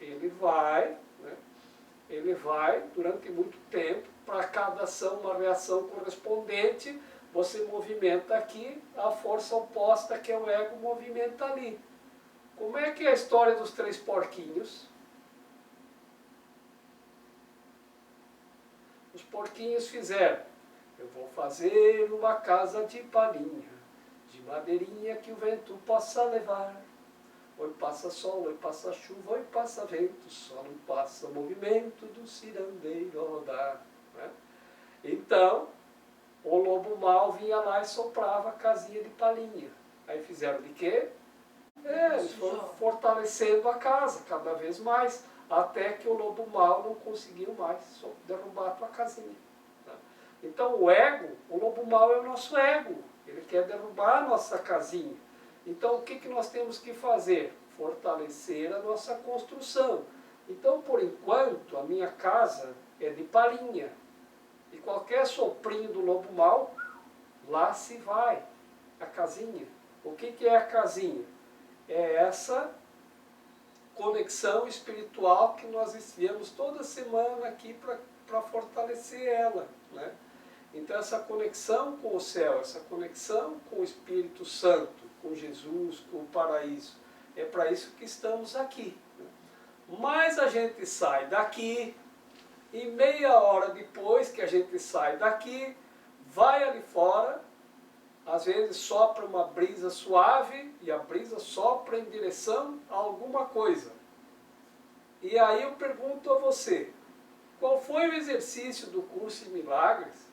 ele vai durante muito tempo, para cada ação, uma reação correspondente, você movimenta aqui, a força oposta que é o ego movimenta ali. Como é que é a história dos 3 porquinhos? Os porquinhos fizeram, eu vou fazer uma casa de palhinha, de madeirinha que o vento possa levar. Oi passa sol, oi passa chuva, oi passa vento, só não passa o movimento do cirandeiro rodar. Né? Então, o lobo mau vinha lá e soprava a casinha de palhinha. Aí fizeram de quê? Eles foram fortalecendo a casa cada vez mais, até que o lobo mau não conseguiu mais derrubar a tua casinha. Tá? Então o ego, o lobo mau é o nosso ego, ele quer derrubar a nossa casinha. Então o que nós temos que fazer? Fortalecer a nossa construção. Então por enquanto a minha casa é de palhinha, e qualquer soprinho do lobo mau, lá se vai a casinha. O que é a casinha? É essa conexão espiritual que nós enviamos toda semana aqui para fortalecer ela. Né? Então essa conexão com o céu, essa conexão com o Espírito Santo, com Jesus, com o paraíso, é para isso que estamos aqui. Né? Mas a gente sai daqui, e meia hora depois que a gente sai daqui, vai ali fora, às vezes sopra uma brisa suave, e a brisa sopra em direção a alguma coisa. E aí eu pergunto a você, qual foi o exercício do curso em milagres,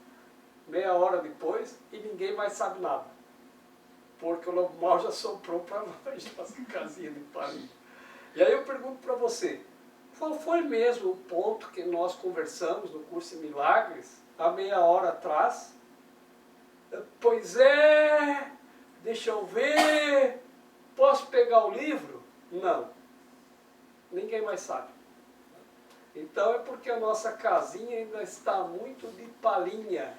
meia hora depois, e ninguém mais sabe nada? Porque o lobo mau já soprou para longe as casinhas de palhinha. E aí eu pergunto para você, qual foi mesmo o ponto que nós conversamos no curso em milagres, há meia hora atrás? Pois é, deixa eu ver, posso pegar o livro? Não, ninguém mais sabe. Então é porque a nossa casinha ainda está muito de palhinha.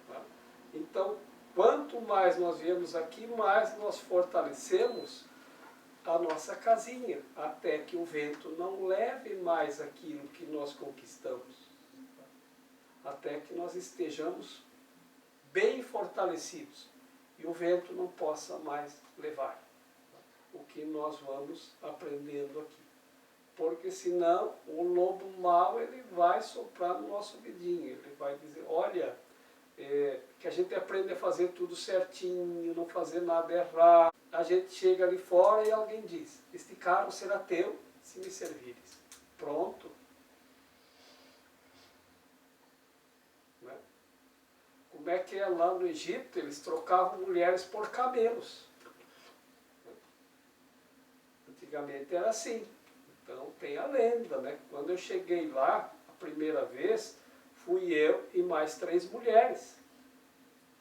Tá? Então, quanto mais nós viemos aqui, mais nós fortalecemos a nossa casinha, até que o vento não leve mais aquilo que nós conquistamos. Até que nós estejamos bem fortalecidos e o vento não possa mais levar. o que nós vamos aprendendo aqui. Porque senão o lobo mau ele vai soprar no nosso ouvidinho, ele vai dizer, olha, que a gente aprende a fazer tudo certinho, não fazer nada errado. A gente chega ali fora e alguém diz, este carro será teu se me servires. Pronto. Né? Como é que é lá no Egito? Eles trocavam mulheres por camelos. Antigamente era assim. Então tem a lenda, né? Quando eu cheguei lá, a primeira vez, fui eu e mais 3 mulheres.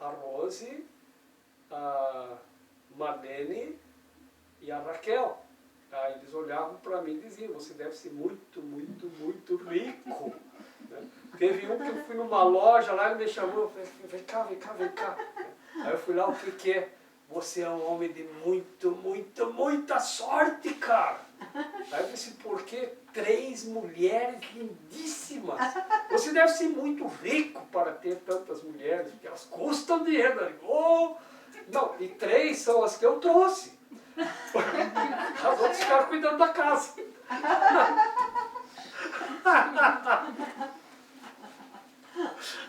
A Rose, a Marlene e a Raquel. Aí eles olhavam para mim e diziam, você deve ser muito, muito, muito rico. Né? Teve um que eu fui numa loja lá, ele me chamou, eu falei, vem cá, vem cá, vem cá. Aí eu fui lá, o que que é? Você é um homem de muito, muito, muita sorte, cara. Aí eu disse, por quê? 3 mulheres lindíssimas. Você deve ser muito rico para ter tantas mulheres, porque elas custam dinheiro. Eu digo, oh! Não, e 3 são as que eu trouxe. As outras ficaram cuidando da casa.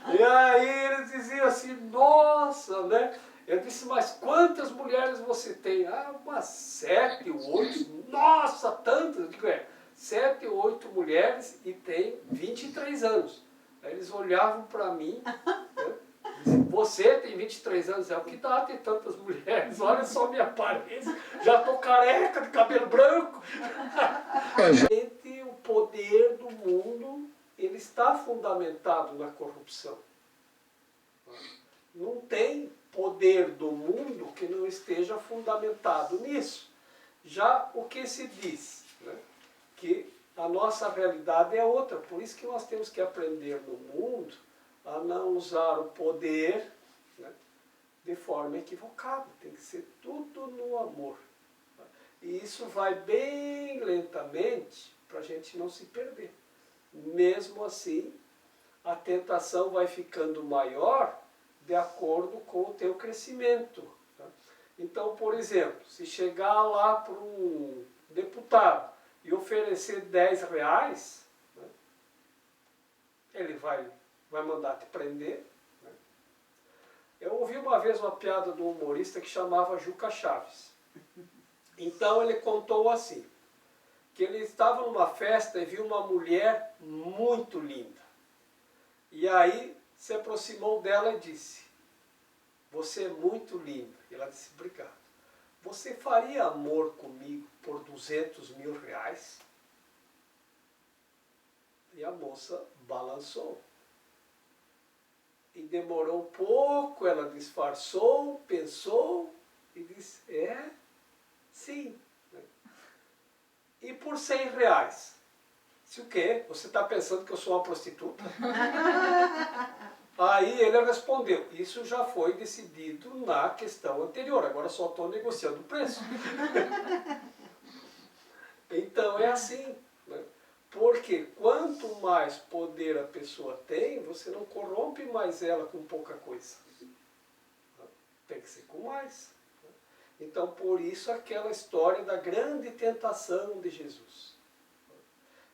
E aí eles diziam assim, nossa, né? Eu disse, mas quantas mulheres você tem? Ah, umas 7, 8. Nossa, tantas! Eu digo, 7 ou 8 mulheres e tem 23 anos. Aí eles olhavam para mim, né? Diziam, você tem 23 anos, é o que dá ter tantas mulheres? Olha só minha aparência, já estou careca, de cabelo branco. O poder do mundo, ele está fundamentado na corrupção. Não tem poder do mundo que não esteja fundamentado nisso. Já o que se diz, né? Que a nossa realidade é outra, por isso que nós temos que aprender no mundo a não usar o poder, né, de forma equivocada, tem que ser tudo no amor. E isso vai bem lentamente para a gente não se perder. Mesmo assim, a tentação vai ficando maior de acordo com o teu crescimento. Tá? Então, por exemplo, se chegar lá para um deputado e oferecer 10 reais, né, ele vai mandar te prender. Né? Eu ouvi uma vez uma piada de um humorista que chamava Juca Chaves. Então ele contou assim, que ele estava numa festa e viu uma mulher muito linda. E aí se aproximou dela e disse, você é muito linda. E ela disse, obrigado. Você faria amor comigo por 200 mil reais? E a moça balançou. E demorou um pouco, ela disfarçou, pensou e disse, sim. E por 100 reais? Se o quê? Você está pensando que eu sou uma prostituta? Aí ele respondeu, isso já foi decidido na questão anterior, agora só estou negociando o preço. Então é assim, né? Porque quanto mais poder a pessoa tem, você não corrompe mais ela com pouca coisa. Tem que ser com mais. Então por isso aquela história da grande tentação de Jesus.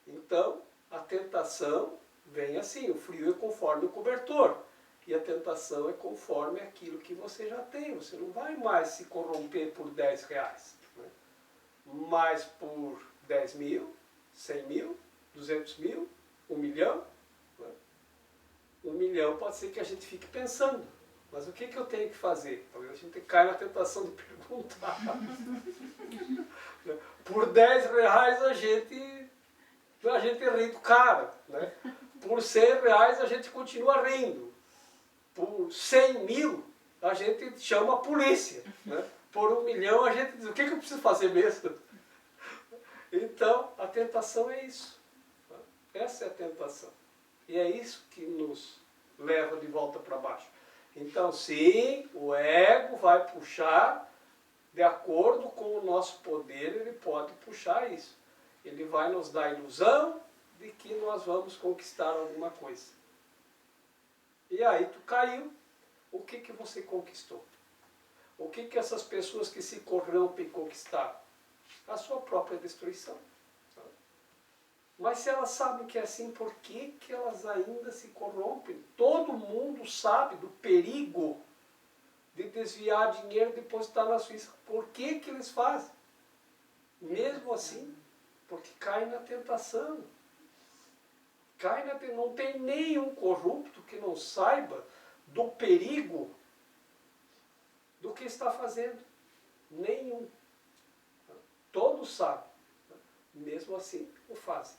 Então a tentação vem assim, o frio é conforme o cobertor. E a tentação é conforme aquilo que você já tem. Você não vai mais se corromper por 10 reais. Né? Mas por 10 mil, 100 mil, 200 mil, 1 milhão. Né? 1 milhão pode ser que a gente fique pensando. Mas o que eu tenho que fazer? Talvez a gente caia na tentação de perguntar. Por 10 reais a gente ri do cara. Né? Por 100 reais a gente continua rindo. Por 100 mil a gente chama a polícia. Né? Por 1 milhão a gente diz, o que eu preciso fazer mesmo? Então a tentação é isso. Essa é a tentação. E é isso que nos leva de volta para baixo. Então sim, o ego vai puxar, de acordo com o nosso poder, ele pode puxar isso. Ele vai nos dar a ilusão de que nós vamos conquistar alguma coisa. E aí tu caiu, o que você conquistou? O que essas pessoas que se corrompem conquistaram? a sua própria destruição. Mas se elas sabem que é assim, por que que elas ainda se corrompem? Todo mundo sabe do perigo de desviar dinheiro e depositar na Suíça. Por que que eles fazem? Mesmo assim, porque cai na tentação. Não tem nenhum corrupto que não saiba do perigo do que está fazendo. Nenhum. Todos sabem. Mesmo assim, o fazem.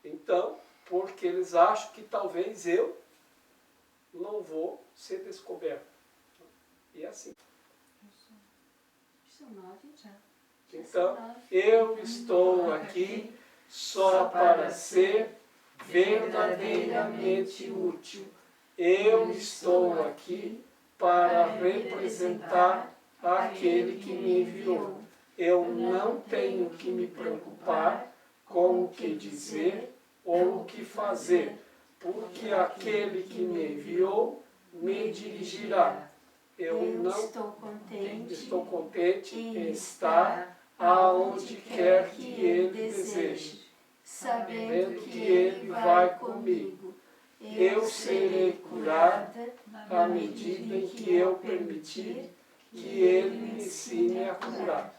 Então, porque eles acham que talvez eu não vou ser descoberto. E é assim. Então, eu estou aqui só para ser verdadeiramente útil. Eu estou aqui para representar aquele que me enviou. Eu não tenho que me preocupar com o que dizer ou o que fazer, porque aquele que me enviou me dirigirá. Eu não estou contente em estar aonde quer que ele deseje, sabendo que ele vai comigo. Eu serei curada à medida em que eu permitir que ele me ensine a curar.